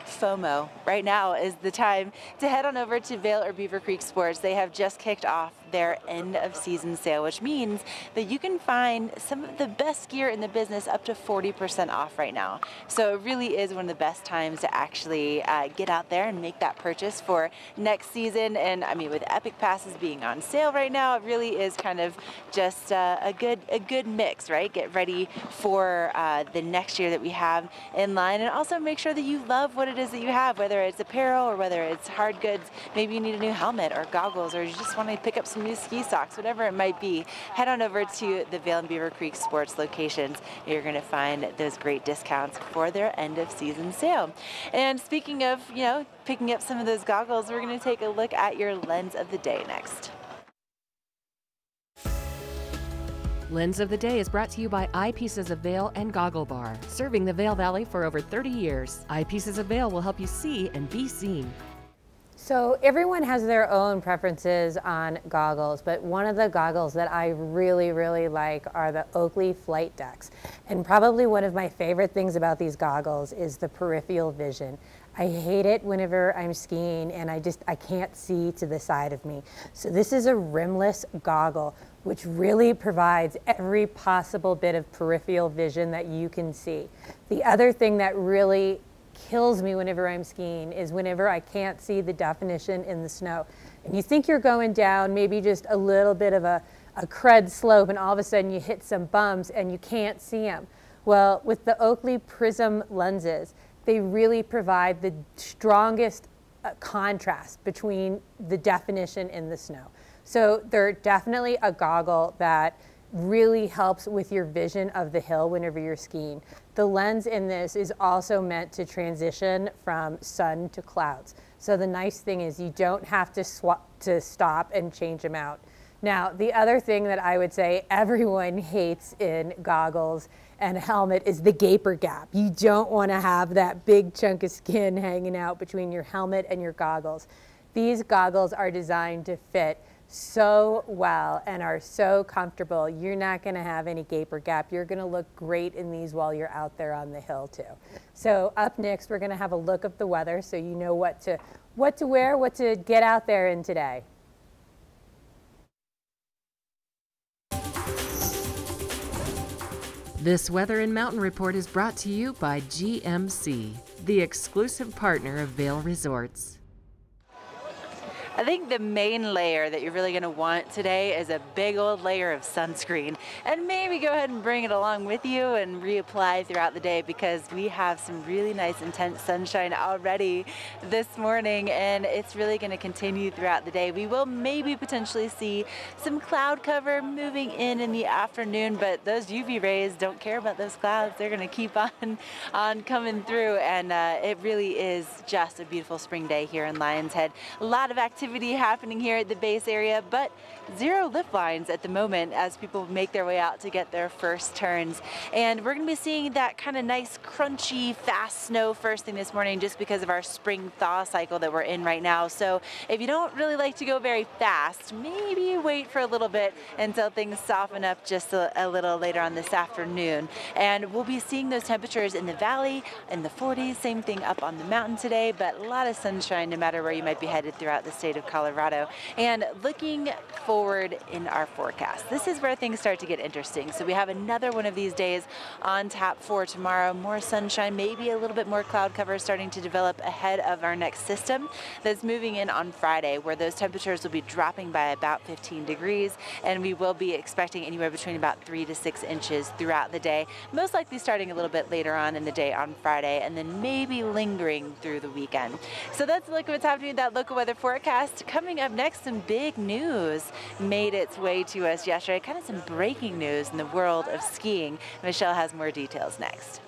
FOMO, right now is the time to head on over to Vail or Beaver Creek Sports. They have just kicked off their end of season sale, which means that you can find some of the best gear in the business up to 40% off right now. So it really is one of the best times to actually get out there and make that purchase for next season. And I mean, with Epic Passes being on sale right now, it really is kind of just a good mix, right? Get ready for the next year that we have in line, and also make sure that you love what it is that you have, whether it's apparel or whether it's hard goods. Maybe you need a new helmet or goggles, or you just want to pick up some new ski socks, whatever it might be. Head on over to the Vail and Beaver Creek Sports locations. You're going to find those great discounts for their end of season sale. And speaking of, you know, picking up some of those goggles, we're going to take a look at your lens of the day next. Lens of the Day is brought to you by Eyepieces of Vail and Goggle Bar, serving the Vail Valley for over 30 years. Eyepieces of Vail will help you see and be seen. So everyone has their own preferences on goggles, but one of the goggles that I really, really like are the Oakley Flight Decks. And probably one of my favorite things about these goggles is the peripheral vision. I hate it whenever I'm skiing and I can't see to the side of me. So this is a rimless goggle, which really provides every possible bit of peripheral vision that you can see. The other thing that really kills me whenever I'm skiing is whenever I can't see the definition in the snow. And you think you're going down maybe just a little bit of a crud slope, and all of a sudden you hit some bumps and you can't see them. Well, with the Oakley Prism lenses, they really provide the strongest contrast between the definition in the snow. So they're definitely a goggle that really helps with your vision of the hill whenever you're skiing. The lens in this is also meant to transition from sun to clouds. So the nice thing is you don't have to stop and change them out. Now, the other thing that I would say everyone hates in goggles and a helmet is the gaper gap. You don't want to have that big chunk of skin hanging out between your helmet and your goggles. These goggles are designed to fit so well and are so comfortable. You're not going to have any gaper gap. You're going to look great in these while you're out there on the hill too. So up next, we're going to have a look of the weather so you know what to wear, what to get out there in today. This Weather and Mountain Report is brought to you by GMC, the exclusive partner of Vail Resorts. I think the main layer that you're really going to want today is a big old layer of sunscreen, and maybe go ahead and bring it along with you and reapply throughout the day, because we have some really nice intense sunshine already this morning, and it's really going to continue throughout the day. We will maybe potentially see some cloud cover moving in the afternoon, but those UV rays don't care about those clouds. They're going to keep on coming through, and it really is just a beautiful spring day here in Lions Head. A lot of activity happening here at the base area, but zero lift lines at the moment as people make their way out to get their first turns. And we're going to be seeing that kind of nice, crunchy, fast snow first thing this morning, just because of our spring thaw cycle that we're in right now. So if you don't really like to go very fast, maybe wait for a little bit until things soften up just a little later on this afternoon. And we'll be seeing those temperatures in the valley in the 40s, same thing up on the mountain today, but a lot of sunshine no matter where you might be headed throughout the state state of Colorado. And looking forward in our forecast, this is where things start to get interesting. So we have another one of these days on tap for tomorrow. More sunshine, maybe a little bit more cloud cover starting to develop ahead of our next system that's moving in on Friday, where those temperatures will be dropping by about 15 degrees, and we will be expecting anywhere between about 3 to 6 inches throughout the day, most likely starting a little bit later on in the day on Friday, and then maybe lingering through the weekend. So that's a look at what's happening with that local weather forecast. Coming up next, some big news made its way to us yesterday, kind of some breaking news in the world of skiing. Michelle has more details next.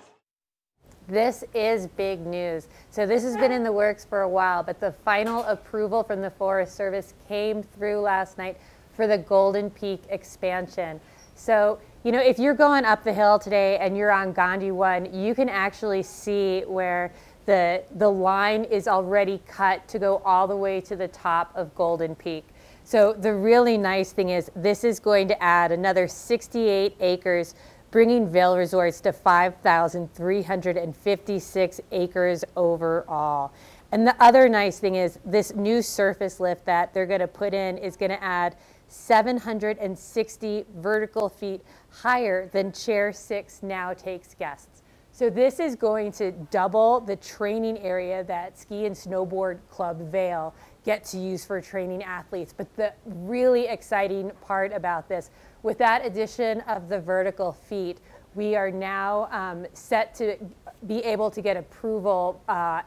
This is big news. So this has been in the works for a while, but the final approval from the Forest Service came through last night for the Golden Peak expansion. So, you know, if you're going up the hill today and you're on Gandhi 1, you can actually see where the line is already cut to go all the way to the top of Golden Peak. So the really nice thing is this is going to add another 68 acres, bringing Vail Resorts to 5,356 acres overall. And the other nice thing is this new surface lift that they're going to put in is going to add 760 vertical feet higher than Chair 6 now takes guests. So this is going to double the training area that Ski and Snowboard Club Vail get to use for training athletes. But the really exciting part about this, with that addition of the vertical feet, we are now set to be able to get approval,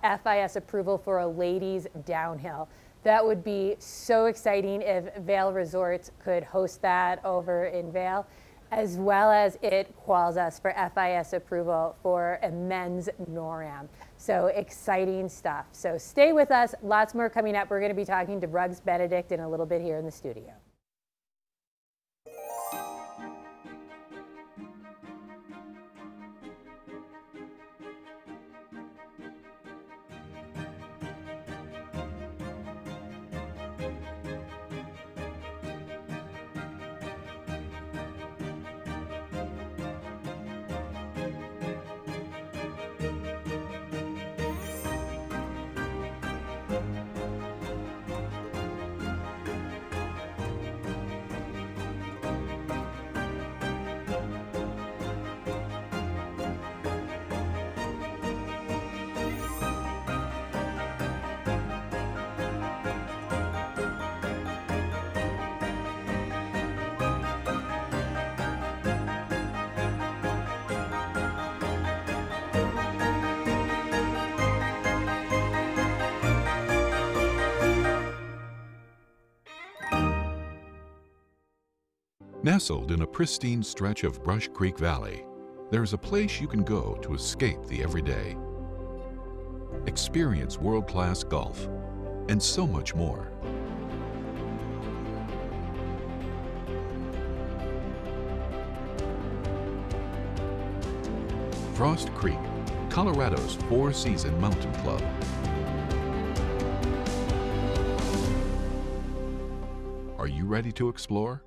FIS approval for a ladies downhill. That would be so exciting if Vail Resorts could host that over in Vail, as well as it quals us for FIS approval for a men's NORAM. So exciting stuff. So stay with us. Lots more coming up. We're going to be talking to Ruggs Benedict in a little bit here in the studio. Nestled in a pristine stretch of Brush Creek Valley, there is a place you can go to escape the everyday. Experience world-class golf and so much more. Frost Creek, Colorado's four-season mountain club. Are you ready to explore?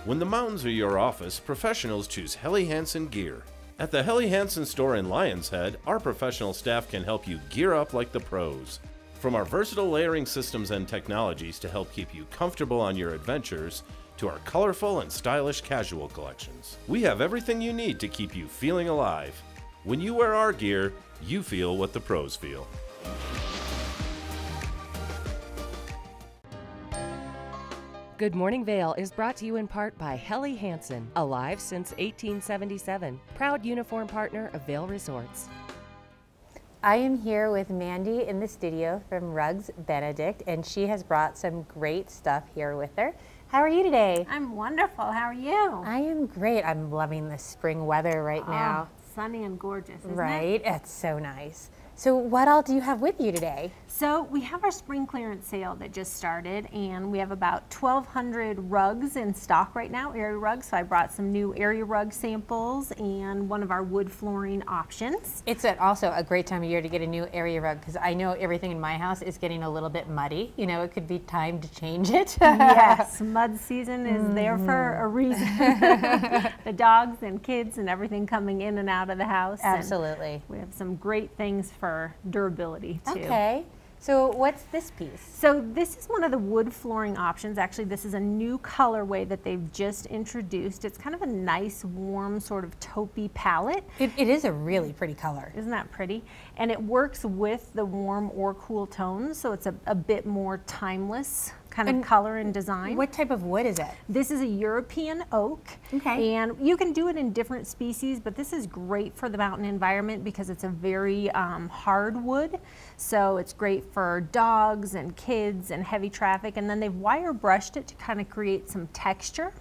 When the mountains are your office, professionals choose Helly Hansen gear. At the Helly Hansen store in Lions Head, our professional staff can help you gear up like the pros. From our versatile layering systems and technologies to help keep you comfortable on your adventures, to our colorful and stylish casual collections, we have everything you need to keep you feeling alive. When you wear our gear, you feel what the pros feel. Good Morning Vail is brought to you in part by Helly Hansen, alive since 1877, proud uniform partner of Vail Resorts. I am here with Mandy in the studio from Ruggs Benedict, and she has brought some great stuff here with her. How are you today? I'm wonderful. How are you? I am great. I'm loving the spring weather right now. Sunny and gorgeous, isn't it? Right? It's so nice. So what all do you have with you today? So we have our spring clearance sale that just started, and we have about 1,200 rugs in stock right now, area rugs. So I brought some new area rug samples and one of our wood flooring options. It's also a great time of year to get a new area rug, because I know everything in my house is getting a little bit muddy. You know, it could be time to change it. Yes, mud season is there for a reason. The dogs and kids and everything coming in and out of the house. Absolutely. And we have some great things for durability too. Okay. So what's this piece? So this is one of the wood flooring options. Actually, this is a new colorway that they've just introduced. It's kind of a nice, warm, sort of taupey palette. It is a really pretty color. Isn't that pretty? And it works with the warm or cool tones, so it's a bit more timeless kind of color and design. What type of wood is it? This is a European oak. Okay. And you can do it in different species, but this is great for the mountain environment because it's a very hard wood. So it's great for dogs and kids and heavy traffic. And then they've wire brushed it to kind of create some texture,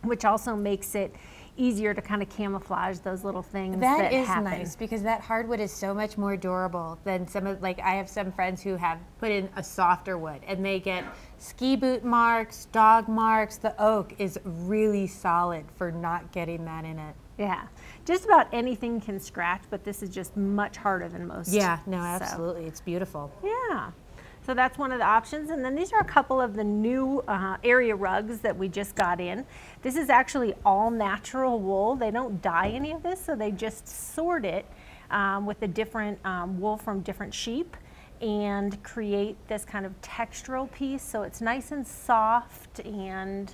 which also makes it easier to kind of camouflage those little things that is happen. nice, because that hardwood is so much more durable than some of, like, I have some friends who have put in a softer wood and they get ski boot marks, dog marks. The oak is really solid for not getting that in it. Yeah, just about anything can scratch, but this is just much harder than most. Yeah, no, absolutely. It's beautiful. Yeah. So that's one of the options. And then these are a couple of the new area rugs that we just got in. This is actually all natural wool. They don't dye any of this, so they just sort it with the different wool from different sheep and create this kind of textural piece. So it's nice and soft and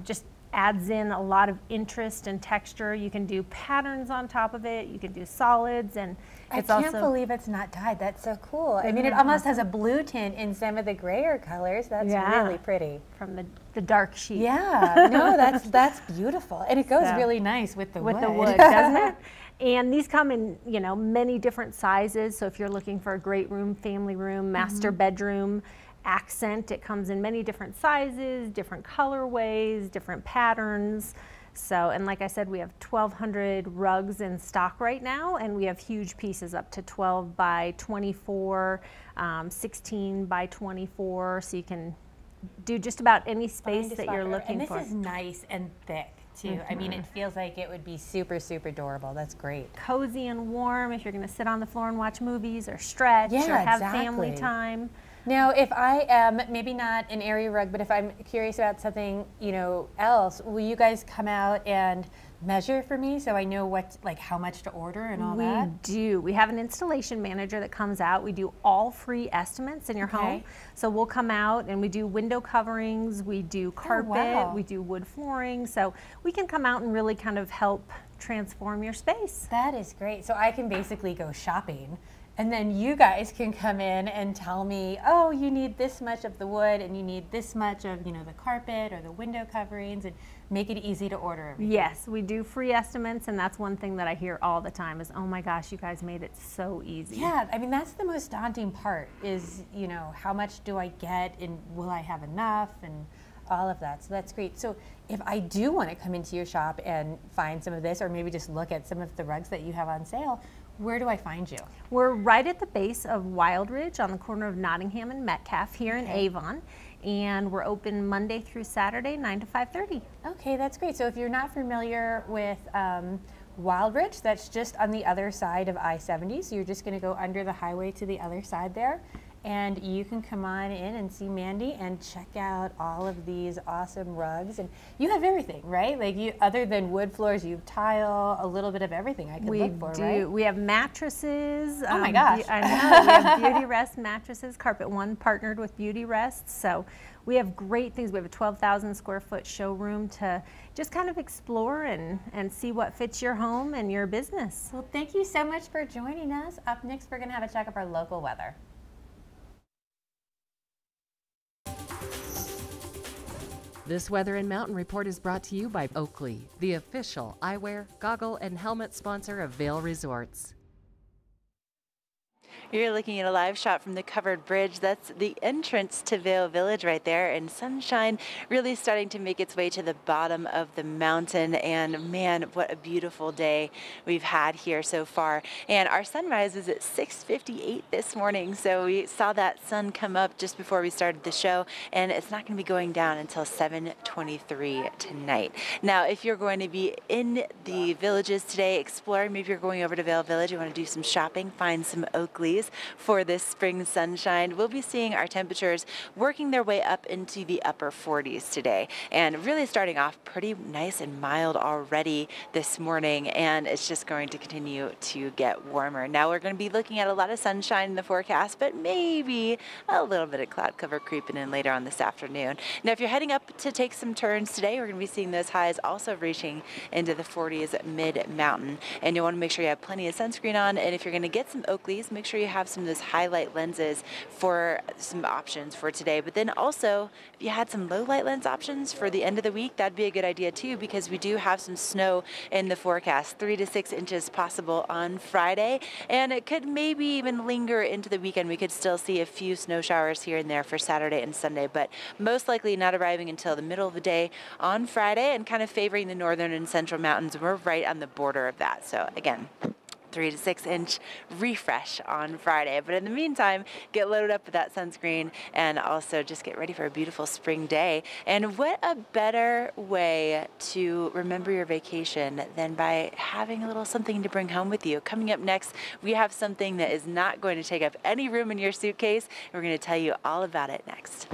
just adds in a lot of interest and texture. You can do patterns on top of it. You can do solids, and it's I can't believe it's not dyed. That's so cool. I mean, it almost has a blue tint in some of the grayer colors. That's really pretty. From the dark sheep. Yeah, no, that's beautiful, and it goes really nice with the wood. With the wood, doesn't it? And these come in, you know, many different sizes. So if you're looking for a great room, family room, master bedroom, accent, it comes in many different sizes, different colorways, different patterns. So, and like I said, we have 1,200 rugs in stock right now, and we have huge pieces up to 12 by 24, 16 by 24, so you can do just about any space that you're looking for. And this is nice and thick too. I mean, it feels like it would be super, super durable. That's great. Cozy and warm if you're going to sit on the floor and watch movies or stretch or have family time. Now, if I am maybe not an area rug, but if I'm curious about something, you know, else, will you guys come out and measure for me so I know what, like, how much to order and all that? We do. We have an installation manager that comes out. We do all free estimates in your home. So we'll come out and we do window coverings, we do carpet, we do wood flooring. So we can come out and really kind of help transform your space. That is great. So I can basically go shopping, and then you guys can come in and tell me, oh, you need this much of the wood and you need this much of, you know, the carpet or the window coverings, and make it easy to order everything. Yes, we do free estimates, and that's one thing that I hear all the time is, oh my gosh, you guys made it so easy. Yeah, I mean, that's the most daunting part is, you know, how much do I get and will I have enough and all of that. So that's great. So if I do want to come into your shop and find some of this, or maybe just look at some of the rugs that you have on sale, where do I find you? We're right at the base of Wild Ridge on the corner of Nottingham and Metcalf here in Avon. And we're open Monday through Saturday, 9 to 5:30. Okay, that's great. So if you're not familiar with Wild Ridge, that's just on the other side of I-70. So you're just going to go under the highway to the other side there. And you can come on in and see Mandy and check out all of these awesome rugs. And you have everything, right? Like, you, other than wood floors, you have tile, a little bit of everything I could look for, right? We have mattresses. Oh my gosh. I know. We have Beauty Rest mattresses. Carpet One partnered with Beauty Rest. So we have great things. We have a 12,000 square foot showroom to just kind of explore and see what fits your home and your business. Well, thank you so much for joining us. Up next, we're going to have a check of our local weather. This Weather and Mountain Report is brought to you by Oakley, the official eyewear, goggle, and helmet sponsor of Vail Resorts. You're looking at a live shot from the covered bridge. That's the entrance to Vail Village right there, and sunshine really starting to make its way to the bottom of the mountain. And man, what a beautiful day we've had here so far. And our sunrise is at 6:58 this morning, so we saw that sun come up just before we started the show, and it's not going to be going down until 7:23 tonight. Now, if you're going to be in the villages today exploring, maybe you're going over to Vail Village, you want to do some shopping, find some oak leaves for this spring sunshine, we'll be seeing our temperatures working their way up into the upper 40s today, and really starting off pretty nice and mild already this morning, and it's just going to continue to get warmer. Now we're going to be looking at a lot of sunshine in the forecast, but maybe a little bit of cloud cover creeping in later on this afternoon. Now if you're heading up to take some turns today, we're going to be seeing those highs also reaching into the 40s mid-mountain, and you'll want to make sure you have plenty of sunscreen on, and if you're going to get some oak leaves, make sure you have some of those highlight lenses for some options for today. But then also, if you had some low light lens options for the end of the week, that'd be a good idea too, because we do have some snow in the forecast, 3 to 6 inches possible on Friday, and it could maybe even linger into the weekend. We could still see a few snow showers here and there for Saturday and Sunday, but most likely not arriving until the middle of the day on Friday, and kind of favoring the northern and central mountains. We're right on the border of that. So again, 3 to 6 inch refresh on Friday. But in the meantime, get loaded up with that sunscreen, and also just get ready for a beautiful spring day. And what a better way to remember your vacation than by having a little something to bring home with you. Coming up next, we have something that is not going to take up any room in your suitcase. We're going to tell you all about it next.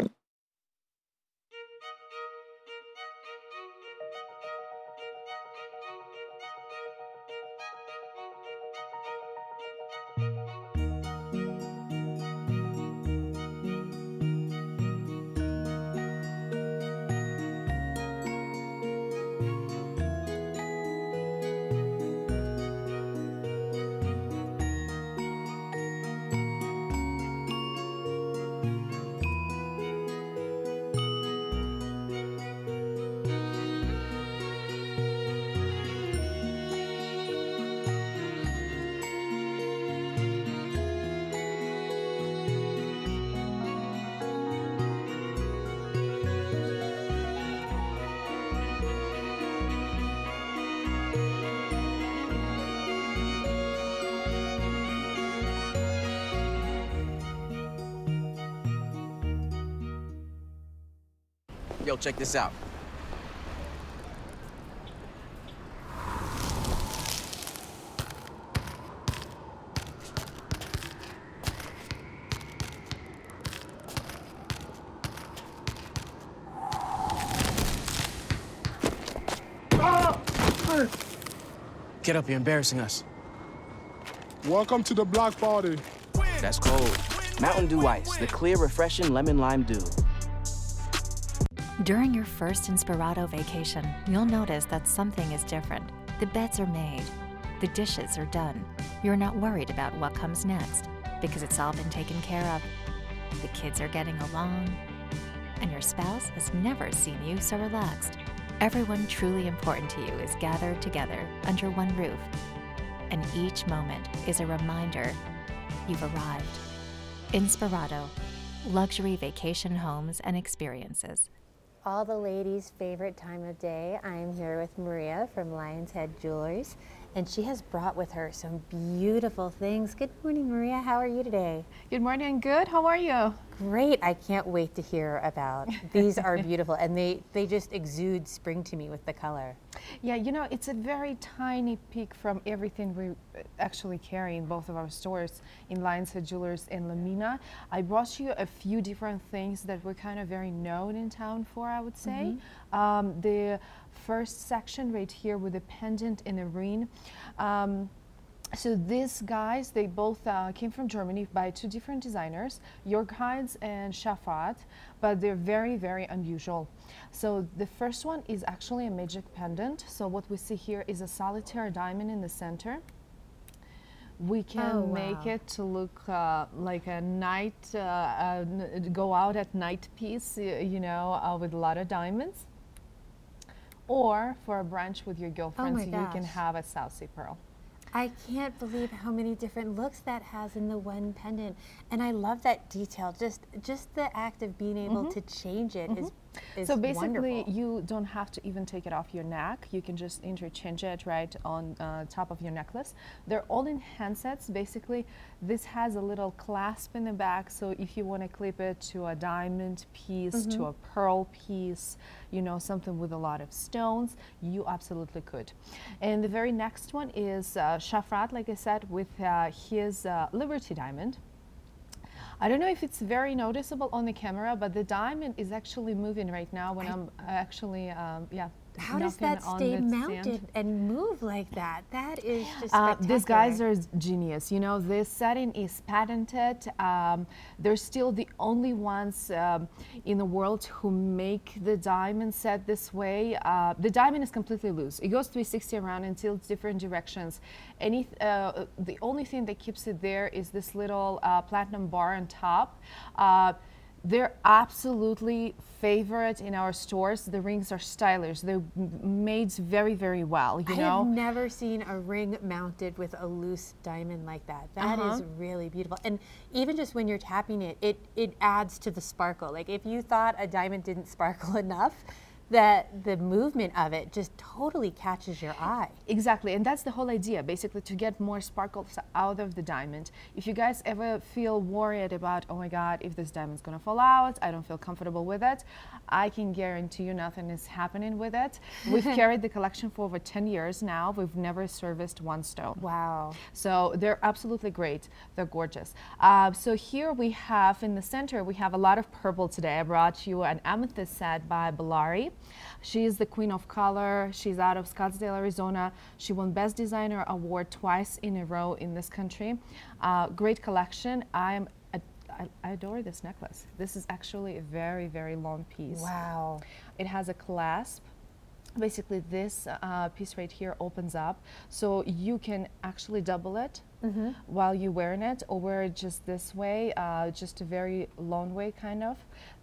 Yo, check this out. Get up, you're embarrassing us. Welcome to the block party. That's cold. Mountain Dew Ice, the clear, refreshing lemon lime dew. During your first Inspirato vacation, you'll notice that something is different. The beds are made. The dishes are done. You're not worried about what comes next because it's all been taken care of. The kids are getting along, and your spouse has never seen you so relaxed. Everyone truly important to you is gathered together under one roof, and each moment is a reminder you've arrived. Inspirato, luxury vacation homes and experiences. All the ladies' favorite time of day. I'm here with Maria from Lion's Head Jewelers, and she has brought with her some beautiful things. Good morning, Maria. How are you today? Good morning. I'm good. How are you? Great. I can't wait to hear about. These are beautiful, and they just exude spring to me with the color. Yeah, you know, it's a very tiny peek from everything we actually carry in both of our stores, in Lion's Head Jewelers and Lamina. I brought you a few different things that we're kind of very known in town for, I would say. The first section right here with a pendant and a ring. So these guys, they both came from Germany by two different designers, Jörg Heinz and Schafat, but they're very, very unusual. So the first one is actually a magic pendant. So what we see here is a solitaire diamond in the center. We can make it to look like a night, go out at night piece, you know, with a lot of diamonds. Or for a brunch with your girlfriends, you can have a South Sea pearl. I can't believe how many different looks that has in the one pendant, and I love that detail. Just the act of being able to change it is so basically wonderful. you don't have to even take it off your neck. You can just interchange it right on top of your necklace. They're all in handsets. Basically, this has a little clasp in the back, so if you want to clip it to a diamond piece, to a pearl piece, you know, something with a lot of stones, you absolutely could. And the very next one is Shafrat, like I said, with his Liberty diamond. I don't know if it's very noticeable on the camera, but the diamond is actually moving right now when I'm actually, How does that stay mounted and move like that? That is just spectacular. These guys are genius. You know, this setting is patented. They're still the only ones in the world who make the diamond set this way. The diamond is completely loose. It goes 360 around and tilts different directions. The only thing that keeps it there is this little platinum bar on top. They're absolutely favorite in our stores. The rings are stylish. They're made very, very well, you know? I have never seen a ring mounted with a loose diamond like that. That is really beautiful. And even just when you're tapping it, it adds to the sparkle. Like if you thought a diamond didn't sparkle enough, that the movement of it just totally catches your eye. Exactly, and that's the whole idea, basically, to get more sparkles out of the diamond. If you guys ever feel worried about, oh my God, if this diamond's gonna fall out, I don't feel comfortable with it, I can guarantee you nothing is happening with it. We've carried the collection for over 10 years now. We've never serviced one stone. Wow. So they're absolutely great. They're gorgeous. So here we have, in the center, we have a lot of purple today. I brought you an amethyst set by Bellari. She is the queen of color. She's out of Scottsdale, Arizona. She won Best Designer Award twice in a row in this country. Great collection. I adore this necklace. This is actually a very, very long piece. Wow. It has a clasp. Basically, this piece right here opens up, so you can actually double it while you're wearing it, or wear it just this way, just a very long way kind of.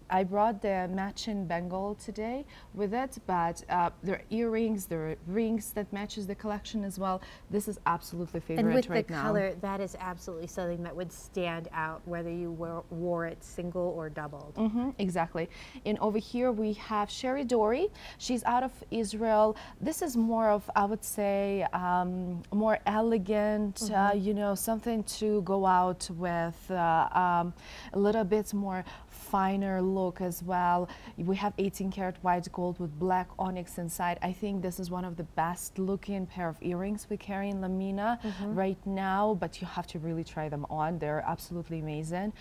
I brought the matching bangle today with it, but there are earrings, there are rings that matches the collection as well. This is absolutely favorite right now. And with the color, that is absolutely something that would stand out whether you wore it single or doubled. Exactly. And over here we have Sherry Dory. She's out of Israel. This is more of, I would say, more elegant, you know, something to go out with, a little bit more finer look as well. We have 18 karat white gold with black onyx inside. I think this is one of the best looking pair of earrings we carry in Lamina right now, but you have to really try them on. They're absolutely amazing.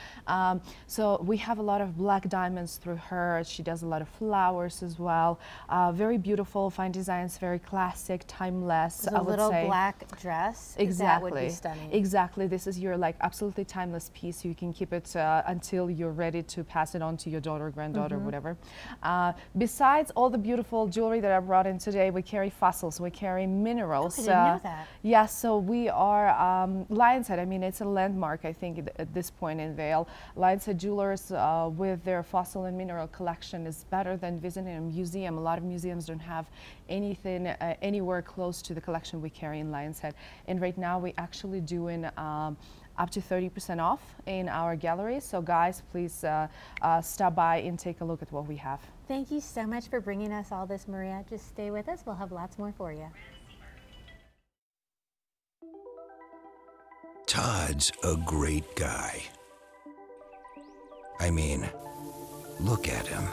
So we have a lot of black diamonds through her. She does a lot of flowers as well. Very beautiful, fine designs, very classic, timeless. A little black dress. Exactly. That would be stunning. Exactly. This is your like absolutely timeless piece. You can keep it until you're ready to pass it on to your daughter, granddaughter, whatever. Besides all the beautiful jewelry that I brought in today, we carry fossils, we carry minerals. I didn't know that. Yeah, so we are Lion's Head. I mean, it's a landmark, I think, at this point in Vail. Lion's Head Jewelers with their fossil and mineral collection is better than visiting a museum. A lot of museums don't have anything anywhere close to the collection we carry in Lion's Head. And right now we're actually doing up to 30% off in our gallery. So guys, please stop by and take a look at what we have. Thank you so much for bringing us all this, Maria. Just stay with us. We'll have lots more for you. Todd's a great guy. I mean, look at him.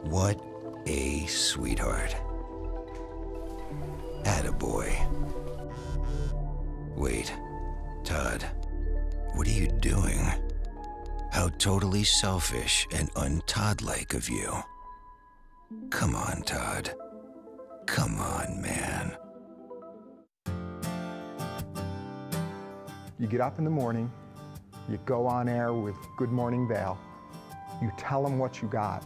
What a sweetheart. Attaboy. Wait, Todd, what are you doing? How totally selfish and un-Todd-like of you. Come on, Todd. Come on, man. You get up in the morning, you go on air with Good Morning Vail, you tell them what you got.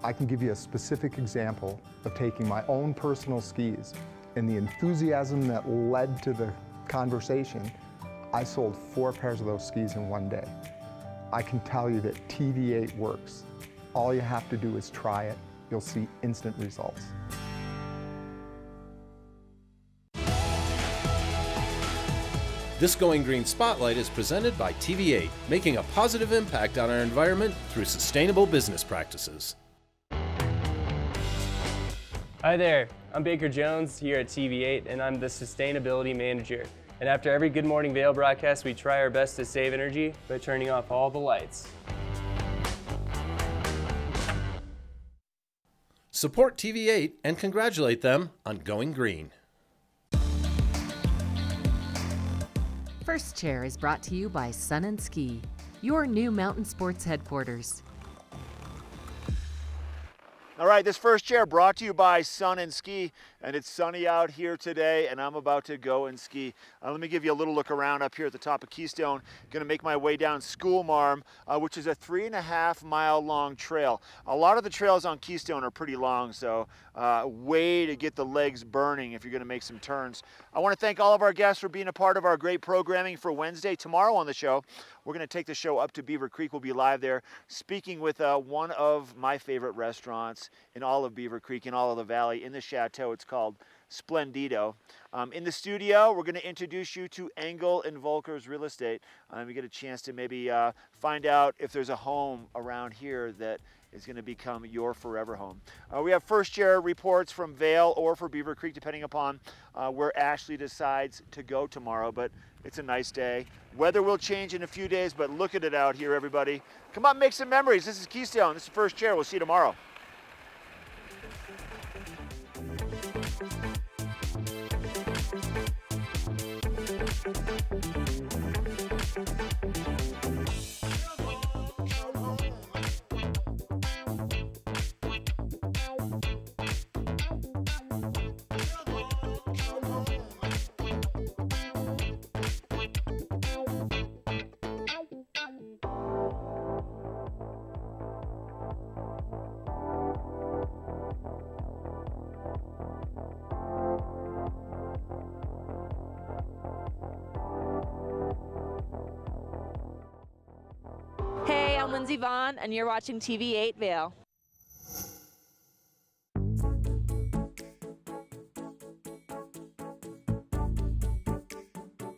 I can give you a specific example of taking my own personal skis and the enthusiasm that led to the conversation. I sold 4 pairs of those skis in one day. I can tell you that TV8 works. All you have to do is try it. You'll see instant results. This Going Green Spotlight is presented by TV8, making a positive impact on our environment through sustainable business practices. Hi there, I'm Baker Jones here at TV8 and I'm the Sustainability Manager. And after every Good Morning Vail broadcast, we try our best to save energy by turning off all the lights. Support TV8 and congratulate them on going green. First Chair is brought to you by Sun & Ski, your new mountain sports headquarters. All right, this first chair brought to you by Sun & Ski, and it's sunny out here today, and I'm about to go and ski. Let me give you a little look around up here at the top of Keystone. Gonna make my way down Schoolmarm, which is a 3.5-mile long trail. A lot of the trails on Keystone are pretty long, so way to get the legs burning if you're gonna make some turns. I wanna thank all of our guests for being a part of our great programming for Wednesday. Tomorrow on the show, we're going to take the show up to Beaver Creek. We'll be live there speaking with one of my favorite restaurants in all of Beaver Creek, in all of the valley, in the Chateau. It's called Splendido. In the studio, we're going to introduce you to Engel and Volker's Real Estate. We get a chance to maybe find out if there's a home around here that is going to become your forever home. We have first chair reports from Vail or for Beaver Creek, depending upon where Ashley decides to go tomorrow, but it's a nice day. Weather will change in a few days, but look at it out here, everybody. Come on, make some memories. This is Keystone. This is first chair. We'll see you tomorrow. Hey, I'm Lindsay Vaughn, and you're watching TV8 Vail.